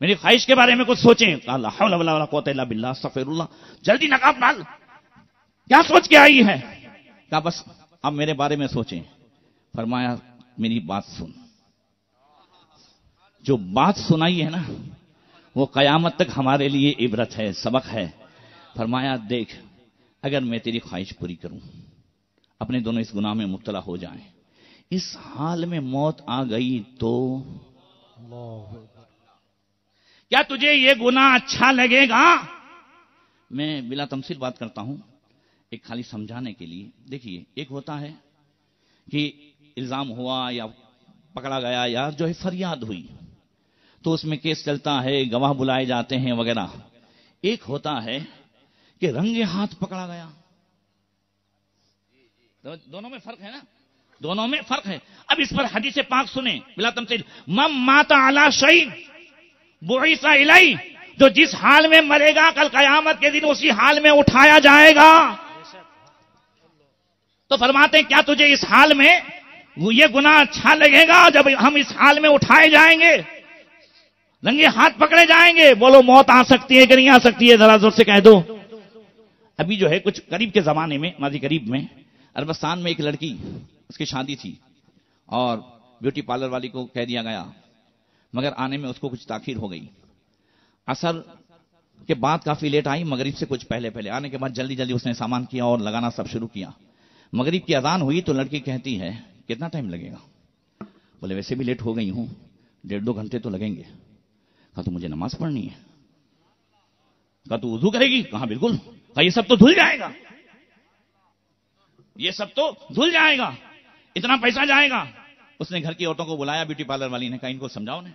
Speaker 1: میری خواہش کے بارے میں کچھ سوچیں. لا حول ولا قوت الا باللہ، استغفر اللہ. جلدی نقاب ڈال، کیا سوچ کے آئی ہے؟ کہا بس آپ میرے بارے میں سوچیں. فرمایا میری بات سن. جو بات سنائی ہے نا وہ قیامت تک ہمارے لیے عبرت ہے، سبق ہے. فرمایا دیکھ اگر میں تیری خواہش پوری کروں، اپنے دونوں اس گناہ میں مبتلا ہو جائیں، اس حال میں موت آ گئی تو کیا تجھے یہ گناہ اچھا لگے گا؟ میں بلا تمثیل بات کرتا ہوں، ایک خالی سمجھانے کے لیے. دیکھیے ایک ہوتا ہے کہ الزام ہوا یا پکڑا گیا یا جو ہے فریاد ہوئی تو اس میں کیس چلتا ہے، گواہ بلائے جاتے ہیں وغیرہ. ایک ہوتا ہے کہ رنگے ہاتھ پکڑا گیا. دونوں میں فرق ہے نا، دونوں میں فرق ہے. اب اس پر حدیث پاک سنیں بلا تمثیل. من مات علی شیء بعث الیہ، جو جس حال میں مرے گا کل قیامت کے دن اسی حال میں اٹھایا جائے گا. تو فرماتے ہیں کیا تجھے اس حال میں یہ گناہ اچھا لگے گا جب ہم اس حال میں اٹھائے جائیں گے، رنگے ہاتھ پکڑے جائیں گے؟ بولو موت آ سکتی ہے کہ نہیں آ سکتی ہے؟ ذرا زور سے کہہ دو. ابھی جو ہے کچھ قریب کے زمانے میں، ماضی قریب میں، عربستان میں ایک لڑکی، اس کی شادی تھی اور بیوٹی پارلر والی کو کہہ دیا گیا، مگر آنے میں اس کو کچھ تاخیر ہو گئی. عصر کے بعد کافی لیٹ آئی، مغرب سے کچھ پہلے پہلے آنے کے بعد جلدی جلدی اس نے سامان کیا اور لگانا سب شروع کیا. مغرب کی اذان ہوئی تو لڑکی کہتی ہے کتنا ٹائم لگے گا؟ بولے ویسے بھی لیٹ ہو گئی ہوں، 1.5-2 گھنٹے تو لگیں گے. کہا تو مجھے نماز پڑھنی ہے. کہا تو وضو کرے گی؟ کہا بالکل. کہا یہ سب تو دھل جائے گا، یہ سب تو دھل جائے گا، اتنا پیسہ جائے گا. اس نے گھر کی عورتوں کو بلایا، بیوٹی پارلر والی نے کہا ان کو سمجھاؤ نے.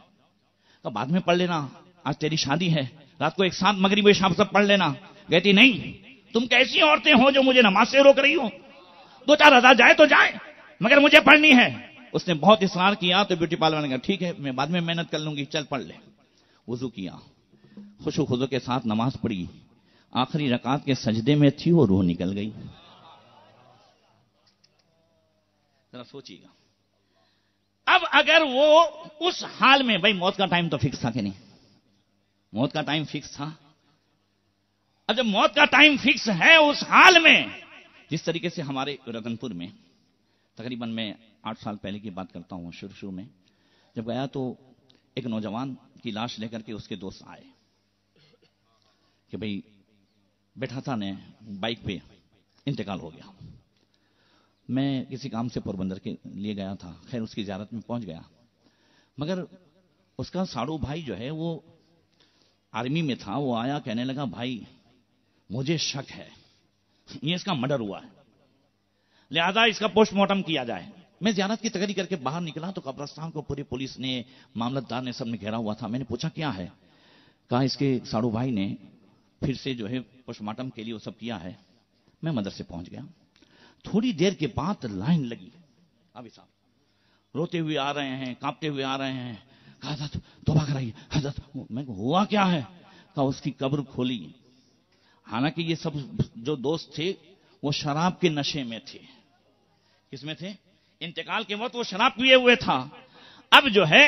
Speaker 1: کہا بعد میں پڑھ لینا، آج تیری شادی ہے، رات کو ایک ساتھ مغرب و عشاء سب پڑھ لینا. کہتی نہیں، تم کیسی عورتیں ہو جو مجھے نماز سے روک رہی ہو؟ 2-4 ہزار جائے تو جائیں مگر مجھے پڑھنی ہے. اس نے بہت اصرار کیا تو بیوٹی پارلر نے کہا ٹھیک ہے میں بعد میں محنت کر لوں گی، چل پڑھ لے. وضو کیا، خوشو خضو کے ساتھ نماز پڑھی، آخری رکعت کے سجدے میں تھی وہ روح نکل گئی. ذرا سوچیے گا. اب اگر وہ اس حال میں، بھائی موت کا ٹائم تو فکس تھا کہ نہیں؟ موت کا ٹائم فکس تھا. اب جب موت کا ٹائم فکس ہے اس حال میں، جس طریقے سے ہمارے رتن پور میں تقریباً میں 8 سال پہلے کی بات کرتا ہوں، شروع میں جب گیا تو ایک نوجوان کی لاش لے کر کے اس کے دوست آئے کہ بھئی بیٹھا تھا نے بائک پہ انتقال ہو گیا. میں کسی کام سے پوربندر کے لیے گیا تھا، خیر اس کی زیارت میں پہنچ گیا، مگر اس کا ساڑو بھائی جو ہے وہ آرمی میں تھا. وہ آیا کہنے لگا بھائی مجھے شک ہے یہ اس کا مرڈر ہوا ہے، لہذا اس کا پوسٹ مارٹم کیا جائے. میں زیارت کی تقریر کر کے باہر نکلا تو قبرستان کو پوری پولیس نے، معاملتدار نے، سب نے گھیرا ہوا تھا. میں نے پوچھا کیا ہے؟ کہا اس کے ساڑو بھائی نے پھر سے جو ہے پوسٹ مارٹم کے لیے وہ سب کیا ہے. میں مدرسے پہنچ گیا. تھوڑی دیر کے بعد لائن لگی، ابھی صاحب روتے ہوئے آ رہے ہیں، کانپتے ہوئے آ رہے ہیں. کہا حضرت توبہ کرائیے حضرت. میں کو ہوا کیا ہے؟ کہا اس کی قبر کھولی. حالانکہ یہ سب جو دوست تھے وہ شراب کے نشے میں تھے. کس میں تھے؟ انتقال کے وقت وہ شراب پیے ہوئے تھا. اب جو ہے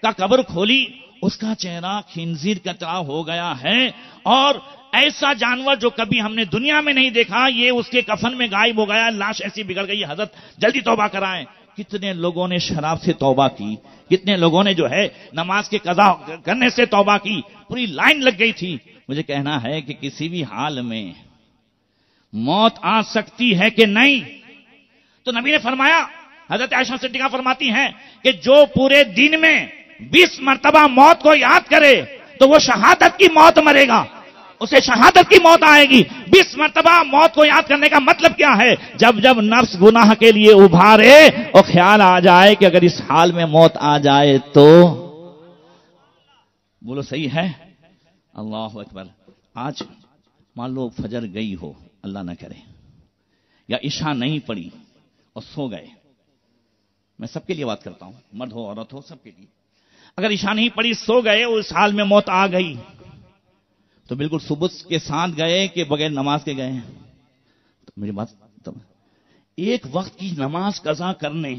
Speaker 1: کا قبر کھولی، اس کا چہرہ خنزیر کا طرح ہو گیا ہے، اور ایسا جانور جو کبھی ہم نے دنیا میں نہیں دیکھا یہ اس کے کفن میں غائب ہو گیا. لاش ایسی بگڑ گئی. حضرت جلدی توبہ کرائیں. کتنے لوگوں نے شراب سے توبہ کی، کتنے لوگوں نے جو ہے نماز کے قضا کرنے سے توبہ کی. پوری لائن لگ گئی تھی. مجھے کہنا ہے کہ کسی بھی حال میں موت آ سکتی ہے کہ نہیں؟ تو نبی نے فرمایا، حضرت عائشہ صدیقہ فرماتی ہیں کہ جو پورے دن میں 20 مرتبہ موت کو یاد کرے تو وہ شہادت کی موت مرے گا، اسے شہادت کی موت آئے گی. 20 مرتبہ موت کو یاد کرنے کا مطلب کیا ہے؟ جب جب نفس گناہ کے لیے ابھارے اور خیال آ جائے کہ اگر اس حال میں موت آ جائے تو، بولو صحیح ہے؟ اللہ اکبر. آج مان لو فجر گئی ہو، اللہ نہ کرے، یا عشاء نہیں پڑی اور سو گئے. میں سب کے لیے بات کرتا ہوں، مرد ہو عورت ہو سب کے لیے. اگر عشاء نہیں پڑی، سو گئے، اس حال میں موت آ گئی تو بالکل صبح کے ساتھ گئے کہ بغیر نماز کے گئے؟ تو میری بات ایک وقت کی نماز قضا کرنے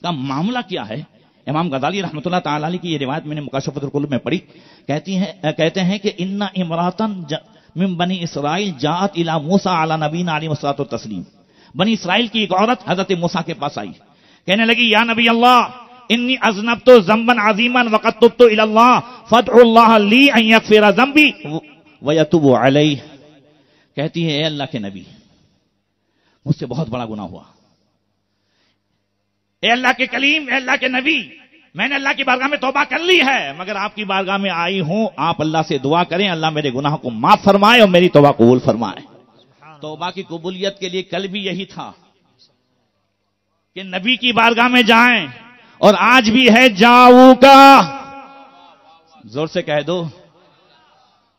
Speaker 1: کا معاملہ کیا ہے؟ امام غزالی رحمۃ اللہ تعالی علیہ کی یہ روایت میں نے مکاشفۃ القلوب میں پڑھی. کہتے ہیں کہ ان امراتن من بنی اسرائیل جاءت الی موسیٰ علی نبینا علیہ الصلوۃ والتسلیم. بنی اسرائیل کی ایک عورت حضرت موسیٰ کے پاس آئی، کہنے لگی یا نبی اللہ انی اذنبت ذنبا عظیما وقد تبت الی اللہ فادعوا اللہ لی ان یغفر ذنبی ویتوب علیہ. کہتی ہے اے اللہ کے نبی مجھ سے بہت بڑا گناہ ہوا. اے اللہ کے کلیم، اے اللہ کے نبی، میں نے اللہ کی بارگاہ میں توبہ کر لی ہے، مگر آپ کی بارگاہ میں آئی ہوں، آپ اللہ سے دعا کریں اللہ میرے گناہ کو معاف فرمائے اور میری توبہ قبول فرمائے. توبہ کی قبولیت کے لیے کل بھی یہی تھا کہ نبی کی بارگاہ میں جائیں، اور آج بھی ہے جاؤ کا. زور سے کہہ دو،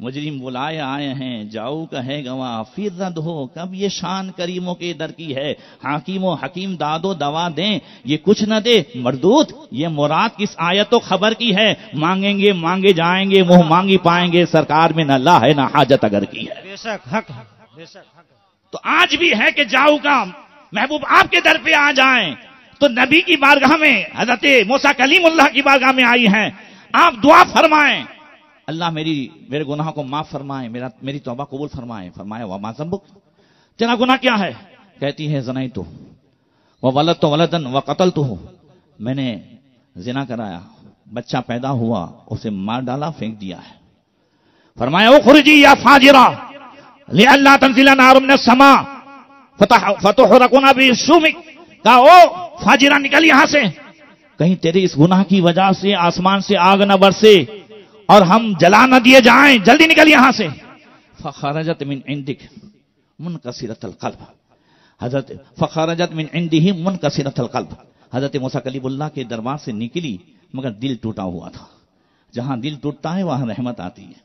Speaker 1: مجرم بلائے آئے ہیں، جاؤ کا ہے گواہ، پھر رد ہو کب یہ شان کریموں کے در کی ہے. حاکم و حکیم داد و دوا دیں یہ کچھ نہ دے مردود، یہ مراد کس آیت و خبر کی ہے. مانگیں گے مانگے جائیں گے، منہ مانگی پائیں گے، سرکار میں نہ لا ہے نہ حاجت اگر کی ہے.
Speaker 2: بے شک حق ہے، بے شک حق ہے.
Speaker 1: تو آج بھی ہے کہ جاؤ کا محبوب آپ کے در پہ آ جائیں. تو نبی کی بارگاہ میں حضرت موسیٰ کلیم اللہ کی بارگاہ میں آئی ہیں، آپ دعا فرمائیں اللہ میرے گناہ کو معاف فرمائے، میری توبہ قبول فرمائے. فرمایا وما ذنبک، تیرا گناہ کیا ہے؟ کہتی ہے زنیت وولدت ولدا وقتلتہ، میں نے زنا کرایا، بچہ پیدا ہوا، اسے مار ڈالا، پھینک دیا ہے. فرمایا اخرجی یا فاجرہ لئلا تنزل نار من السماء فتحرقنا بشومک. کہا او فاجرہ نکل یہاں سے، کہیں تیرے اس گناہ کی وجہ سے آسمان سے آگ نہ برسے اور ہم جلا نہ دیے جائیں، جلدی نکل یہاں سے. فخرجت من عندک منکسرۃ القلب، فخرجت من عنده منکسرۃ القلب. حضرت موسیٰ کلیم اللہ کے دربار سے نکلی مگر دل ٹوٹا ہوا تھا. جہاں دل ٹوٹتا ہے وہاں رحمت آتی ہے.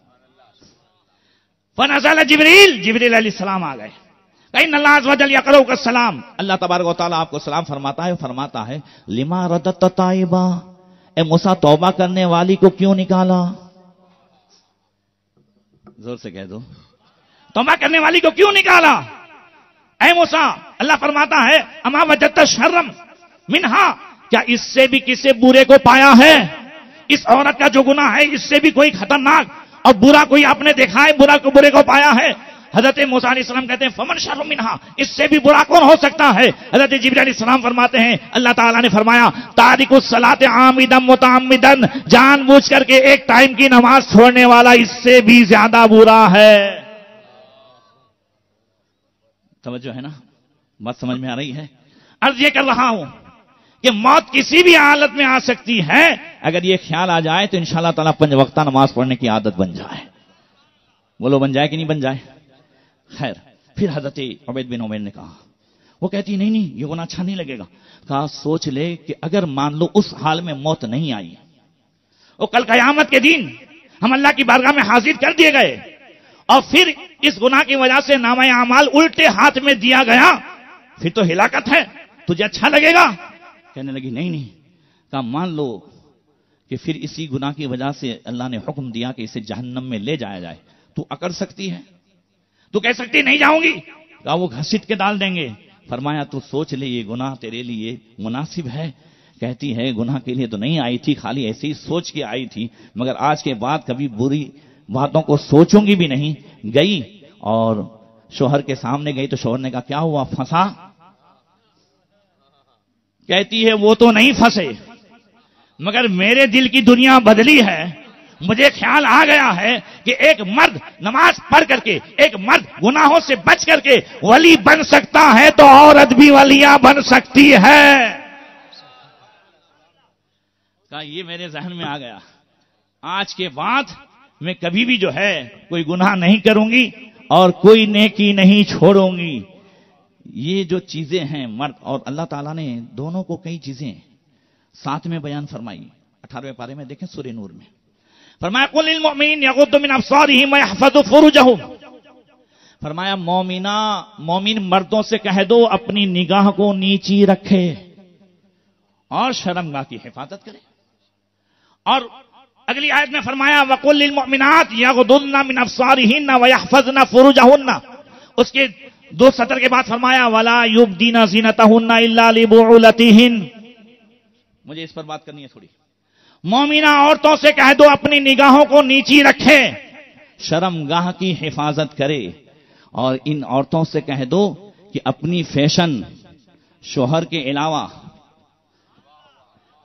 Speaker 1: فنزل جبریل، جبریل علیہ السلام آ گئے. ان اللہ عز وجل یقرؤک السلام، اللہ تبارک و تعالیٰ آپ کو سلام فرماتا ہے. فرماتا ہے لما رددت تائبا، اے موسیٰ توبہ کرنے والی کو کیوں نکالا؟ زور سے کہہ دو، توبہ کرنے والی کو کیوں نکالا؟ اے موسیٰ، اللہ فرماتا ہے اما وجدت شرم منہا، کیا اس سے بھی کسی برے کو پایا ہے؟ اس عورت کا جو گناہ ہے اس سے بھی کوئی خطرناک اور برا کوئی آپ نے دیکھا ہے؟ برا کو برے کو پایا ہے؟ حضرت موسیٰ علیہ السلام کہتے ہیں فمن شر منہا، اس سے بھی برا کون ہو سکتا ہے؟ حضرت جبریل علیہ السلام فرماتے ہیں اللہ تعالیٰ نے فرمایا تارک الصلاۃ عامدا متعمدا، جان بوجھ کر کے ایک ٹائم کی نماز چھوڑنے والا اس سے بھی زیادہ برا ہے. توجہ ہے نا، بات سمجھ میں آ رہی ہے؟ عرض یہ کر رہا ہوں کہ موت کسی بھی حالت میں آ سکتی ہے. اگر یہ خیال آ جائے تو انشاءاللہ تعالیٰ 5 وقتہ نماز پڑھنے کی عادت بن جائے. بولو بن جائے کہ نہیں بن جائے؟ خیر، پھر حضرت عبید بن عمیر نے کہا، وہ کہتی نہیں یہ گناہ اچھا نہیں لگے گا. کہا سوچ لے کہ اگر مان لو اس حال میں موت نہیں آئی اور کل قیامت کے دن ہم اللہ کی بارگاہ میں حاضر کر دیے گئے اور پھر اس گناہ کی وجہ سے نامہ اعمال الٹے ہاتھ میں دیا گیا، پھر تو ہلاکت ہے. تجھے اچھا لگے گا؟ کہنے لگی نہیں. کہا مان لو کہ پھر اسی گناہ کی وجہ سے اللہ نے حکم دیا کہ اسے جہنم میں لے جایا جائے، تو اکڑ سکتی ہے؟ تو کہہ سکتی نہیں جاؤں گی؟ کہا وہ گھسیٹ کے ڈال دیں گے. فرمایا تو سوچ لے یہ گناہ تیرے لیے مناسب ہے؟ کہتی ہے گناہ کے لیے تو نہیں آئی تھی، خالی ایسی ہی سوچ کے آئی تھی، مگر آج کے بعد کبھی بری باتوں کو سوچوں گی بھی نہیں. گئی اور شوہر کے سامنے گئی تو شوہر نے کہا کیا ہوا، پھنسا؟ کہتی ہے وہ تو نہیں پھنسے، مگر میرے دل کی دنیا بدلی ہے. مجھے خیال آ گیا ہے کہ ایک مرد نماز پڑھ کر کے، ایک مرد گناہوں سے بچ کر کے ولی بن سکتا ہے تو عورت بھی ولیہ بن سکتی ہے. کہا یہ میرے ذہن میں آ گیا، آج کے بعد میں کبھی بھی جو ہے کوئی گناہ نہیں کروں گی اور کوئی نیکی نہیں چھوڑوں گی. یہ جو چیزیں ہیں مرد اور اللہ تعالیٰ نے دونوں کو کئی چیزیں ساتھ میں بیان فرمائی. 18ویں پارے میں دیکھیں سورہ نور میں فرمایا قل للمؤمنین یغضوا من ابصارہم ویحفظوا فروجہم. فرمایا مومن مردوں سے کہہ دو اپنی نگاہ کو نیچی رکھے اور شرمگاہ کی حفاظت کرے. اور اگلی آیت میں فرمایا وقل للمؤمنات یغضضن من ابصارہن ویحفظن فروجہن. اس کے 2 سطر کے بعد فرمایا ولا یبدین زینتہن الا لبعولتہن. مجھے اس پر بات کرنی ہے تھوڑی. مومنہ عورتوں سے کہہ دو اپنی نگاہوں کو نیچی رکھے، شرمگاہ کی حفاظت کرے. اور ان عورتوں سے کہہ دو کہ اپنی فیشن شوہر کے علاوہ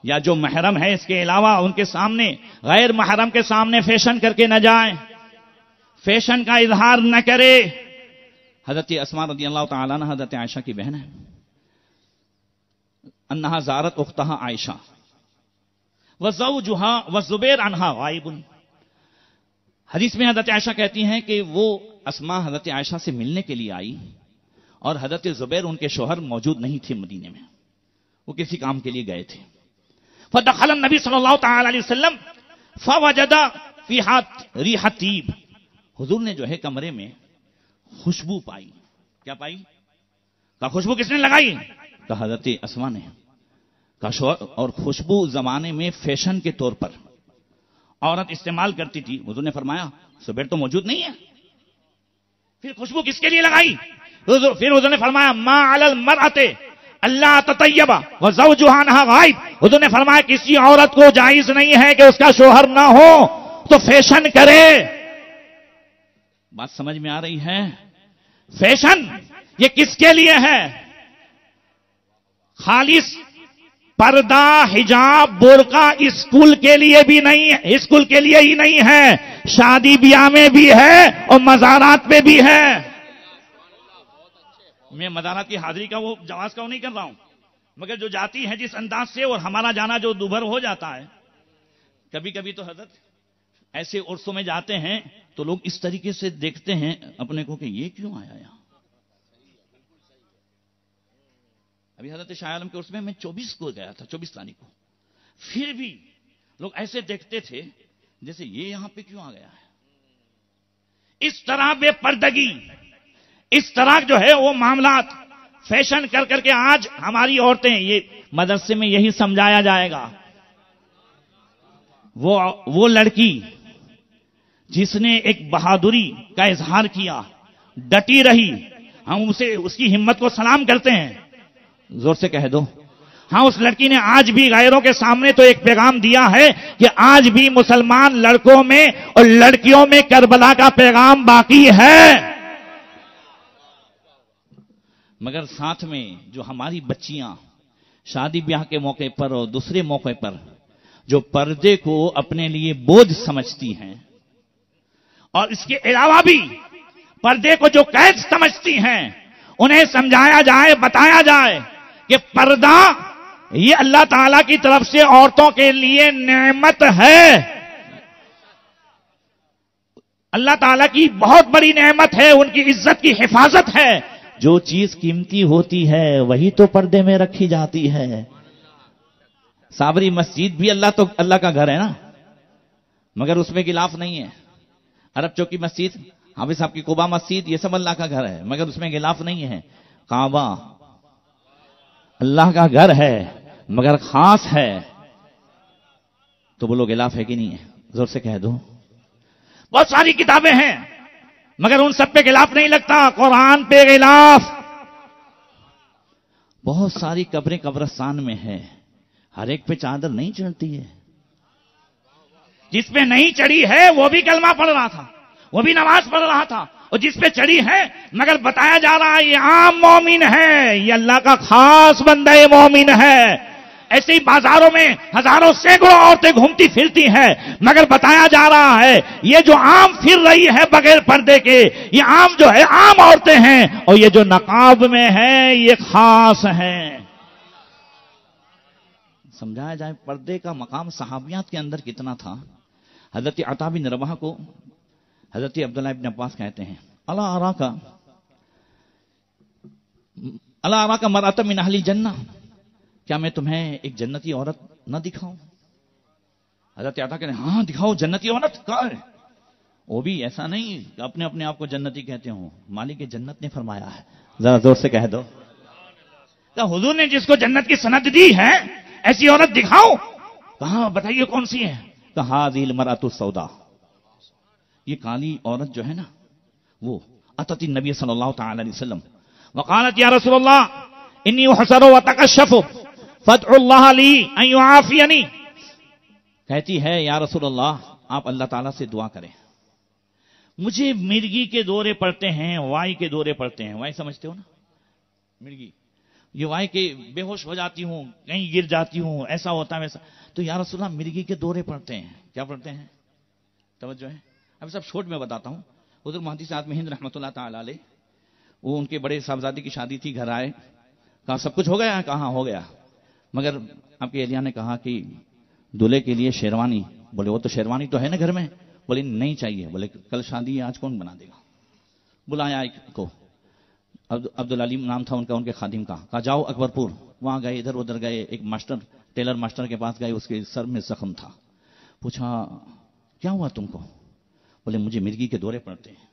Speaker 1: یا جو محرم ہے اس کے علاوہ ان کے سامنے، غیر محرم کے سامنے فیشن کر کے نہ جائیں، فیشن کا اظہار نہ کرے. حضرت اسماء رضی اللہ تعالیٰ عنہ حضرت عائشہ کی بہن ہے، انہا زارت اختہا عائشہ وزوجها والزبیر عنہا غائب. حدیث میں حضرت عائشہ کہتی ہیں کہ وہ اسماء حضرت عائشہ سے ملنے کے لیے آئی اور حضرت زبیر ان کے شوہر موجود نہیں تھے مدینے میں، وہ کسی کام کے لیے گئے تھے. فدخل النبی صلی اللہ تعالی علیہ وسلم فوجد فیہا ریح طیب. حضور نے جو ہے کمرے میں خوشبو پائی. کیا پائی؟ کہا خوشبو کس نے لگائی؟ کہا حضرت اسماء نے. اور خوشبو زمانے میں فیشن کے طور پر عورت استعمال کرتی تھی. حضور نے فرمایا زبیر تو موجود نہیں ہے، پھر خوشبو کس کے لیے لگائی؟ پھر حضور نے فرمایا ما علی المرأۃ اللہ تطیب وزوجها عنہا غائب. حضور نے فرمایا کسی عورت کو جائز نہیں ہے کہ اس کا شوہر نہ ہو تو فیشن کرے. بات سمجھ میں آ رہی ہے؟ فیشن یہ کس کے لیے ہے؟ خالص پردہ حجاب برقع اسکول کے لیے بھی نہیں ہے، اسکول کے لیے ہی نہیں ہے، شادی بیاہ میں بھی ہے اور مزارات پہ بھی ہے. میں مزارات کی حاضری کا وہ جواز کا وہ نہیں کر رہا ہوں، مگر جو جاتی ہے جس انداز سے اور ہمارا جانا جو دوبھر ہو جاتا ہے. کبھی کبھی تو حضرت ایسے عرصوں میں جاتے ہیں تو لوگ اس طریقے سے دیکھتے ہیں اپنے کو کہ یہ کیوں آیا یہاں. ابھی حضرت شاہ عالم کے عرص میں 24 کو گیا تھا، 24 تاریخ کو، پھر بھی لوگ ایسے دیکھتے تھے جیسے یہ یہاں پہ کیوں آ گیا ہے. اس طرح بے پردگی، اس طرح جو ہے وہ معاملات فیشن کر کر کے آج ہماری عورتیں، یہ مدرسے میں یہی سمجھایا جائے گا، وہ لڑکی جس نے ایک بہادری کا اظہار کیا، ڈٹی رہی، ہم اسے اس کی ہمت کو سلام کرتے ہیں، زور سے کہہ دو ہاں، اس لڑکی نے آج بھی غیروں کے سامنے تو ایک پیغام دیا ہے کہ آج بھی مسلمان لڑکوں میں اور لڑکیوں میں کربلا کا پیغام باقی ہے۔ مگر ساتھ میں جو ہماری بچیاں شادی بیاہ کے موقع پر اور دوسرے موقع پر جو پردے کو اپنے لیے بوجھ سمجھتی ہیں، اور اس کے علاوہ بھی پردے کو جو قید سمجھتی ہیں، انہیں سمجھایا جائے، بتایا جائے کہ پردہ یہ اللہ تعالیٰ کی طرف سے عورتوں کے لیے نعمت ہے، اللہ تعالیٰ کی بہت بڑی نعمت ہے، ان کی عزت کی حفاظت ہے۔ جو چیز قیمتی ہوتی ہے وہی تو پردے میں رکھی جاتی ہے۔ صابری مسجد بھی اللہ کا گھر ہے نا، مگر اس میں غلاف نہیں ہے۔ عرب چوکی مسجد، حافظ صاحب کی قبا مسجد، یہ سب اللہ کا گھر ہے، مگر اس میں غلاف نہیں ہے۔ کعبہ اللہ کا گھر ہے مگر خاص ہے، تو بولو غلاف ہے کہ نہیں ہے؟ زور سے کہہ دو۔ بہت ساری کتابیں ہیں مگر ان سب پہ غلاف نہیں لگتا، قرآن پہ غلاف۔ بہت ساری قبریں قبرستان میں ہے، ہر ایک پہ چادر نہیں چڑھتی ہے، جس پہ نہیں چڑھی ہے وہ بھی کلمہ پڑھ رہا تھا، وہ بھی نماز پڑھ رہا تھا، اور جس پہ چڑھی ہے مگر بتایا جا رہا ہے یہ عام مومن ہے، یہ اللہ کا خاص بندہ مومن ہے۔ ایسے ہی بازاروں میں ہزاروں سینکڑوں عورتیں گھومتی پھرتی ہیں، مگر بتایا جا رہا ہے یہ جو عام پھر رہی ہے بغیر پردے کے، یہ عام جو ہے عام عورتیں ہیں، اور یہ جو نقاب میں ہے یہ خاص ہیں۔ سمجھایا جائے پردے کا مقام صحابیات کے اندر کتنا تھا۔ حضرت عطا بن رباح کو حضرت عبداللہ ابن عباس کہتے ہیں، الا اراک مرأۃ من اہل الجنہ، کیا میں تمہیں ایک جنتی عورت نہ دکھاؤں؟ حضرت عطا کہتے ہیں ہاں دکھاؤ، جنتی عورت کہاں ہے؟ وہ بھی ایسا نہیں کہ اپنے آپ کو جنتی کہتے ہوں، مالک جنت نے فرمایا ہے، ذرا زور سے کہہ دو۔ کہ حضور نے جس کو جنت کی سند دی ہے ایسی عورت دکھاؤ؟ کہاں بتائیے کون سی ہے؟ کہ ھذہ المرأۃ السوداء، یہ کالی عورت جو ہے نا، وہ اتت النبی صلی اللہ تعالی علیہ وسلم وقالت یا رسول اللہ انی احسر واتکشف فادعوا اللہ لی ان یعافینی، کہتی ہے یا رسول اللہ آپ اللہ تعالیٰ سے دعا کریں، مجھے مرگی کے دورے پڑتے ہیں، وائی کے دورے پڑتے ہیں، وائی سمجھتے ہو نا، مرگی، یہ وائی کے بے ہوش ہو جاتی ہوں، کہیں گر جاتی ہوں، ایسا ہوتا ہے ویسا، تو یا رسول اللہ مرگی کے دورے پڑتے ہیں، کیا پڑتے ہیں؟ توجہ ہے، اب سب چھوٹ میں بتاتا ہوں۔ حضرت محدث اعظم ہند رحمۃ اللہ تعالی علیہ، وہ ان کے بڑے صاحبزادی کی شادی تھی، گھر آئے، کہا سب کچھ ہو گیا؟ کہاں ہو گیا، مگر آپ کی اہلیہ نے کہا کہ دولہے کے لیے شیروانی، بولے وہ تو شیروانی تو ہے نا گھر میں، بولے نہیں چاہیے، بولے کل شادی ہے آج کون بنا دے گا؟ بلایا ایک کو، عبدالعلیم نام تھا ان کا، ان کے خادم کا، کہا جاؤ اکبر پور، وہاں گئے، ادھر ادھر گئے، ایک ماسٹر ٹیلر ماسٹر کے پاس گئے، اس کے سر میں زخم تھا، پوچھا کیا ہوا تم کو؟ بولے مجھے مرگی کے دورے پڑتے ہیں،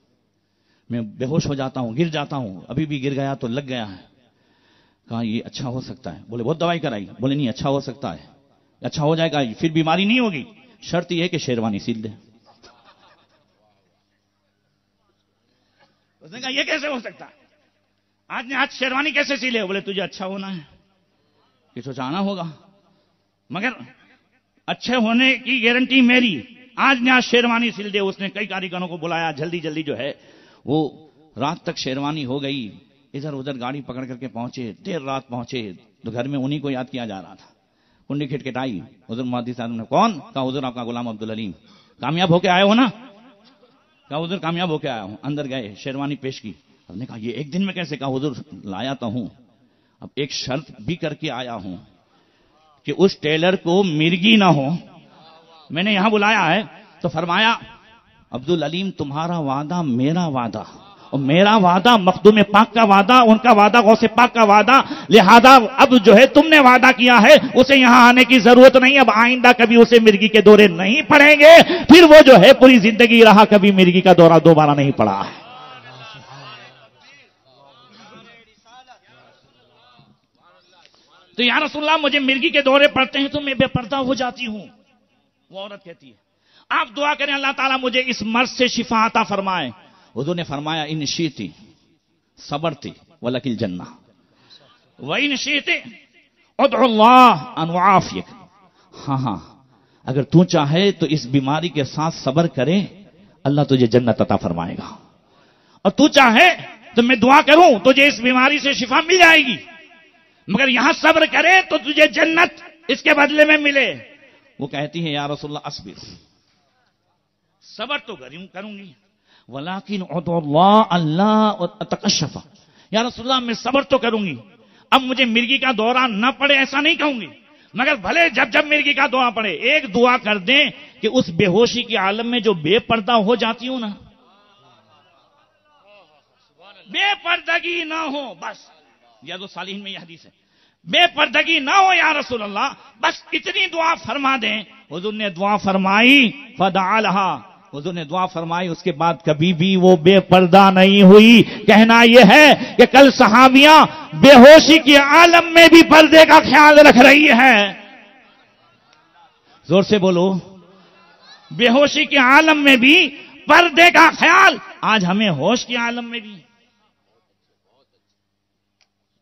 Speaker 1: میں بے ہوش ہو جاتا ہوں، گر جاتا ہوں، ابھی بھی گر گیا تو لگ گیا ہے۔ کہا یہ اچھا ہو سکتا ہے، بولے بہت دوائی کرائی، بولے نہیں اچھا ہو سکتا ہے، اچھا ہو جائے گا، پھر بیماری نہیں ہوگی، شرط یہ ہے کہ شیروانی سیل دے۔ اس نے کہا یہ کیسے ہو سکتا ہے، آج نے آج شیروانی کیسے سیلے؟ بولے تجھے اچھا ہونا ہے، کچھ چاہنا ہوگا، مگر اچھے ہونے کی گارنٹی میری، آج نے آج شیروانی سل دے۔ اس نے کئی کاریگروں کو بلایا، جلدی جلدی جو ہے وہ رات تک شیروانی ہو گئی، ادھر ادھر گاڑی پکڑ کر کے پہنچے، دیر رات پہنچے تو گھر میں انہی کو یاد کیا جا رہا تھا، کنڈی کھٹکھٹائی، حضور محدث صاحب نے کون؟ کہا حضور آپ کا غلام عبدالعلیم، کامیاب ہو کے آئے ہو نا؟ کہا حضور کامیاب ہو کے آیا ہوں۔ اندر گئے، شیروانی پیش کی، ہم نے کہا یہ ایک دن میں کیسے؟ کہا حضور لایا تو ہوں، اب ایک شرط بھی کر کے آیا ہوں کہ اس ٹیلر کو مرگی نہ ہو، میں نے یہاں بلایا ہے تو فرمایا عبدالعلیم تمہارا وعدہ میرا وعدہ، اور میرا وعدہ مخدوم پاک کا وعدہ، ان کا وعدہ غوث پاک کا وعدہ، لہذا اب جو ہے تم نے وعدہ کیا ہے اسے یہاں آنے کی ضرورت نہیں، اب آئندہ کبھی اسے مرگی کے دورے نہیں پڑیں گے۔ پھر وہ جو ہے پوری زندگی رہا، کبھی مرگی کا دورہ دوبارہ نہیں پڑا ہے۔ تو یا رسول اللہ مجھے مرگی کے دورے پڑتے ہیں تو میں بے پردہ ہو جاتی ہوں۔ وہ عورت کہتی ہے آپ دعا کریں اللہ تعالیٰ مجھے اس مرض سے شفا عطا فرمائے۔ حضور نے فرمایا ان شئتی صبرتی ولک الجنہ وان شئتی ادعو اللہ ان یعافیک۔ ہاں اگر تو چاہے تو اس بیماری کے ساتھ صبر کرے، اللہ تجھے جنت عطا فرمائے گا، اور تو چاہے تو میں دعا کروں تجھے اس بیماری سے شفا مل جائے گی، مگر یہاں صبر کرے تو تجھے جنت اس کے بدلے میں ملے۔ وہ کہتی ہے یا رسول اللہ اصبر، صبر تو کروں گی، ولیکن ادعو اللہ اتکشف۔ یا رسول اللہ میں صبر تو کروں گی، اب مجھے مرگی کا دورہ نہ پڑے ایسا نہیں کہوں گی، مگر بھلے جب مرگی کا دورہ پڑے ایک دعا کر دیں کہ اس بے ہوشی کے عالم میں جو بے پردہ ہو جاتی ہوں نا، بے پردگی نہ ہو، بس یا تو صالحین میں یہ حدیث ہے، بے پردگی نہ ہو یا رسول اللہ، بس اتنی دعا فرما دیں۔ حضور نے دعا فرمائی، فدعا لہا، حضور نے دعا فرمائی، اس کے بعد کبھی بھی وہ بے پردہ نہیں ہوئی۔ کہنا یہ ہے کہ کل صحابیاں بے ہوشی کے عالم میں بھی پردے کا خیال رکھ رہی ہے۔ زور سے بولو، بے ہوشی کے عالم میں بھی پردے کا خیال۔ آج ہمیں ہوش کے عالم میں بھی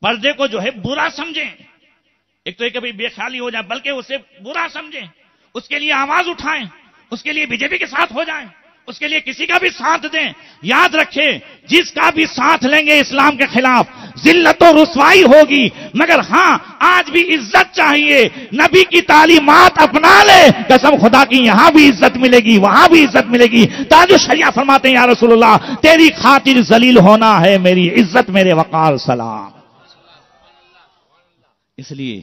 Speaker 1: پردے کو جو ہے برا سمجھیں، ایک تو یہ کبھی بے خیالی ہو جائے بلکہ اسے برا سمجھیں، اس کے لیے آواز اٹھائیں، اس کے لیے بی جے پی کے ساتھ ہو جائیں، اس کے لیے کسی کا بھی ساتھ دیں۔ یاد رکھیں جس کا بھی ساتھ لیں گے اسلام کے خلاف ذلت و رسوائی ہوگی، مگر ہاں آج بھی عزت چاہیے، نبی کی تعلیمات اپنا لے، قسم خدا کی یہاں بھی عزت ملے گی وہاں بھی عزت ملے گی۔ تاج الشریعہ فرماتے ہیں یا رسول اللہ تیری خاطر ذلیل ہونا ہے میری عزت میرے وقار سلام۔ اس لیے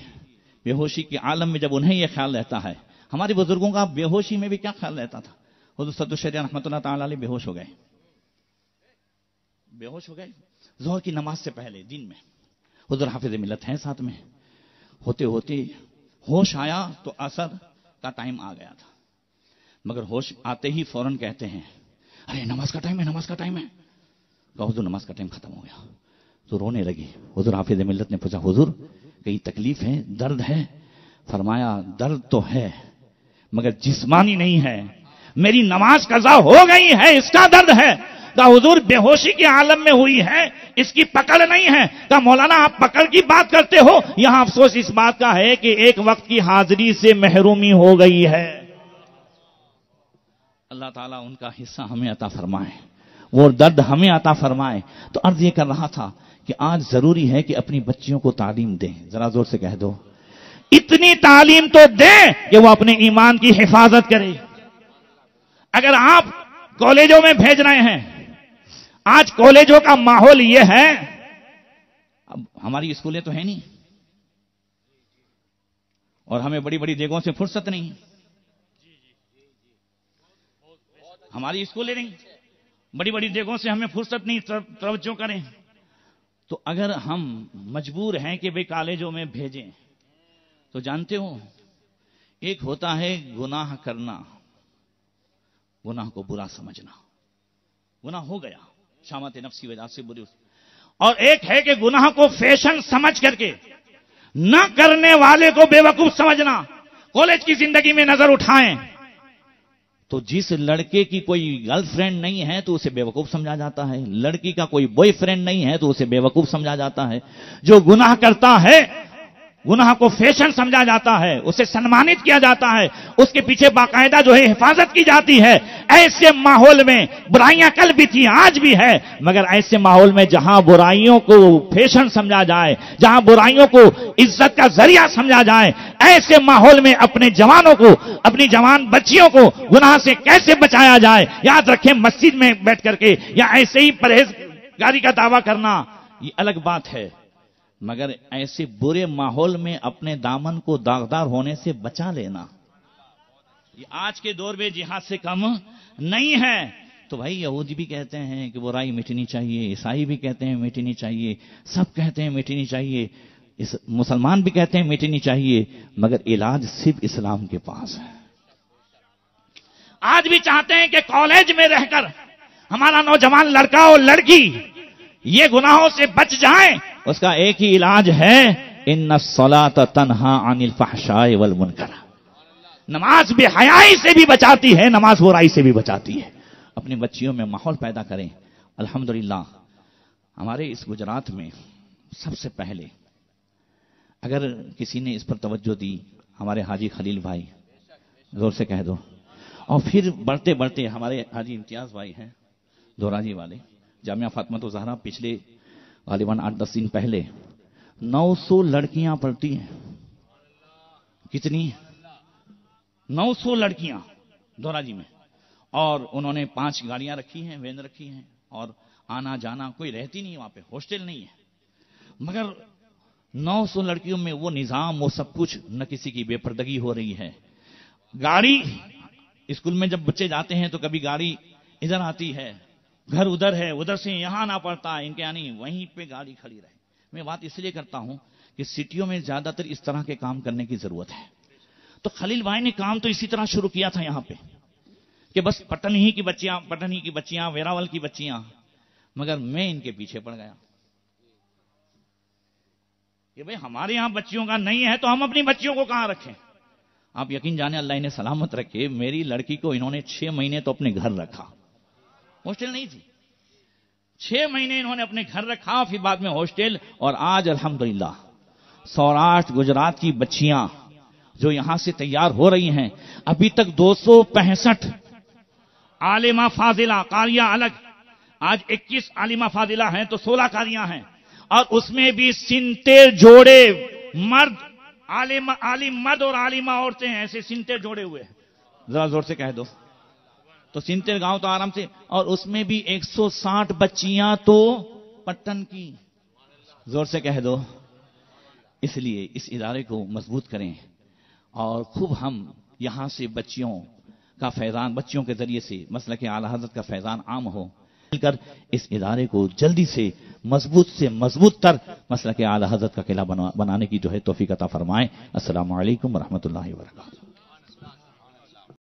Speaker 1: بے ہوشی کے عالم میں جب انہیں یہ خیال رہتا ہے، ہمارے بزرگوں کا بے ہوشی میں بھی کیا خیال رہتا تھا؟ حضور صدر الشریعہ رحمۃ اللہ تعالی علیہ بے ہوش ہو گئے ظہر کی نماز سے پہلے دن میں، حضور حافظ ملت ہیں ساتھ میں، ہوتے ہوتے ہوش آیا تو عصر کا ٹائم آ گیا تھا، مگر ہوش آتے ہی فوراً کہتے ہیں ارے نماز کا ٹائم ہے، نماز کا ٹائم ہے۔ کہا حضور نماز کا ٹائم ختم ہو گیا، تو رونے لگی۔ حضور حافظ ملت نے پوچھا حضور کئی تکلیف ہے، درد ہے؟ فرمایا درد تو ہے مگر جسمانی نہیں ہے، میری نماز قضا ہو گئی ہے اس کا درد ہے۔ کہا حضور بے ہوشی کے عالم میں ہوئی ہے، اس کی پکڑ نہیں ہے۔ کہا مولانا آپ پکڑ کی بات کرتے ہو، یہاں افسوس اس بات کا ہے کہ ایک وقت کی حاضری سے محرومی ہو گئی ہے۔ اللہ تعالیٰ ان کا حصہ ہمیں عطا فرمائے، وہ درد ہمیں عطا فرمائے۔ تو عرض یہ کر رہا تھا کہ آج ضروری ہے کہ اپنی بچیوں کو تعلیم دیں، ذرا زور سے کہہ دو اتنی تعلیم تو دیں کہ وہ اپنے ایمان کی حفاظت کرے۔ اگر آپ کالجوں میں بھیج رہے ہیں، آج کالجوں کا ماحول یہ ہے، اب ہماری اسکولیں تو ہیں نہیں اور ہمیں بڑی بڑی جگہوں سے فرصت نہیں، ہماری اسکولیں نہیں، بڑی بڑی جگہوں سے ہمیں فرصت نہیں، توجہ کریں۔ تو اگر ہم مجبور ہیں کہ بھئی کالجوں میں بھیجیں تو جانتے ہو ایک ہوتا ہے گناہ کرنا، گناہ کو برا سمجھنا، گناہ ہو گیا شامت نفسی وجہ سے بری، اور ایک ہے کہ گناہ کو فیشن سمجھ کر کے نہ کرنے والے کو بے وقوف سمجھنا۔ کالج کی زندگی میں نظر اٹھائیں تو جس لڑکے کی کوئی گرل فرینڈ نہیں ہے تو اسے بے وقوف سمجھا جاتا ہے، لڑکی کا کوئی بوائے فرینڈ نہیں ہے تو اسے بے وقوف سمجھا جاتا ہے۔ جو گناہ کرتا ہے گناہ کو فیشن سمجھا جاتا ہے، اسے سنمانت کیا جاتا ہے، اس کے پیچھے باقاعدہ جو ہے حفاظت کی جاتی ہے۔ ایسے ماحول میں برائیاں کل بھی تھی آج بھی ہے، مگر ایسے ماحول میں جہاں برائیوں کو فیشن سمجھا جائے، جہاں برائیوں کو عزت کا ذریعہ سمجھا جائے، ایسے ماحول میں اپنے جوانوں کو، اپنی جوان بچیوں کو گناہ سے کیسے بچایا جائے۔ یاد رکھیں مسجد میں بیٹھ کر کے یا ایسے ہی پرہیزگاری کا دعویٰ کرنا یہ الگ بات ہے، مگر ایسے برے ماحول میں اپنے دامن کو داغدار ہونے سے بچا لینا یہ آج کے دور میں جہاد سے کم نہیں ہے۔ تو بھائی یہودی بھی کہتے ہیں کہ برائی مٹنی چاہیے، عیسائی بھی کہتے ہیں مٹنی چاہیے، سب کہتے ہیں مٹنی چاہیے، مسلمان بھی کہتے ہیں مٹنی چاہیے، مگر علاج صرف اسلام کے پاس ہے۔ آج بھی چاہتے ہیں کہ کالج میں رہ کر ہمارا نوجوان لڑکا اور لڑکی یہ گناہوں سے بچ جائیں، اس کا ایک ہی علاج ہے، ان الصلاۃ تنہا عن الفحشاء والمنکر۔ نماز بے حیائی سے بھی بچاتی ہے، نماز برائی سے بھی بچاتی ہے۔ اپنی بچیوں میں ماحول پیدا کریں۔ الحمدللہ ہمارے اس گجرات میں سب سے پہلے اگر کسی نے اس پر توجہ دی، ہمارے حاجی خلیل بھائی، زور سے کہہ دو، اور پھر بڑھتے بڑھتے ہمارے حاجی امتیاز بھائی ہیں دوراجی والے، جامعہ فاطمہ الزہرا پچھلے غالباً 8-10 دن پہلے 900 لڑکیاں پڑھتی ہیں۔ کتنی؟ 900 لڑکیاں دوراجی میں، اور انہوں نے 5 گاڑیاں رکھی ہیں، وین رکھی ہیں، اور آنا جانا کوئی رہتی نہیں، وہاں پہ ہاسٹل نہیں ہے، مگر 900 لڑکیوں میں وہ نظام، وہ سب کچھ، نہ کسی کی بے پردگی ہو رہی ہے۔ گاڑی اسکول میں جب بچے جاتے ہیں تو کبھی گاڑی ادھر آتی ہے، گھر ادھر ہے، ادھر سے یہاں آنا پڑتا ہے، ان کے یعنی وہیں پہ گاڑی کھڑی رہے۔ میں بات اس لیے کرتا ہوں کہ سٹیوں میں زیادہ تر اس طرح کے کام کرنے کی ضرورت ہے۔ تو خلیل بھائی نے کام تو اسی طرح شروع کیا تھا یہاں پہ کہ بس پٹن ہی کی بچیاں، ویراول کی بچیاں، مگر میں ان کے پیچھے پڑ گیا کہ بھئی ہمارے یہاں بچیوں کا نہیں ہے تو ہم اپنی بچیوں کو کہاں رکھیں۔ آپ یقین جانے، اللہ انہیں سلامت رکھے، میری لڑکی کو انہوں نے 6 مہینے تو اپنے گھر رکھا، ہاسٹل نہیں تھی، 6 مہینے انہوں نے اپنے گھر رکھا، پھر بعد میں ہاسٹل، اور آج الحمدللہ سوراشٹر گجرات کی بچیاں جو یہاں سے تیار ہو رہی ہیں، ابھی تک 265 عالمہ فاضلہ قاریہ الگ، آج 21 عالمہ فاضلہ ہیں تو 16 قاریاں ہیں، اور اس میں بھی 70 جوڑے مرد، عالم مرد اور عالمہ عورتیں ہیں، ایسے 70 جوڑے ہوئے ہیں۔ ذرا زور سے کہہ دو تو 70 گاؤں تو آرام سے، اور اس میں بھی 160 بچیاں تو پٹن کی، زور سے کہہ دو۔ اس لیے اس ادارے کو مضبوط کریں، اور خوب ہم یہاں سے بچیوں کا فیضان، بچیوں کے ذریعے سے مسلک اعلی حضرت کا فیضان عام ہو، مل کر اس ادارے کو جلدی سے مضبوط تر مسلک اعلی حضرت کا قلعہ بنانے کی جو ہے توفیق عطا فرمائیں۔ السلام علیکم ورحمۃ اللہ وبرکاتہ۔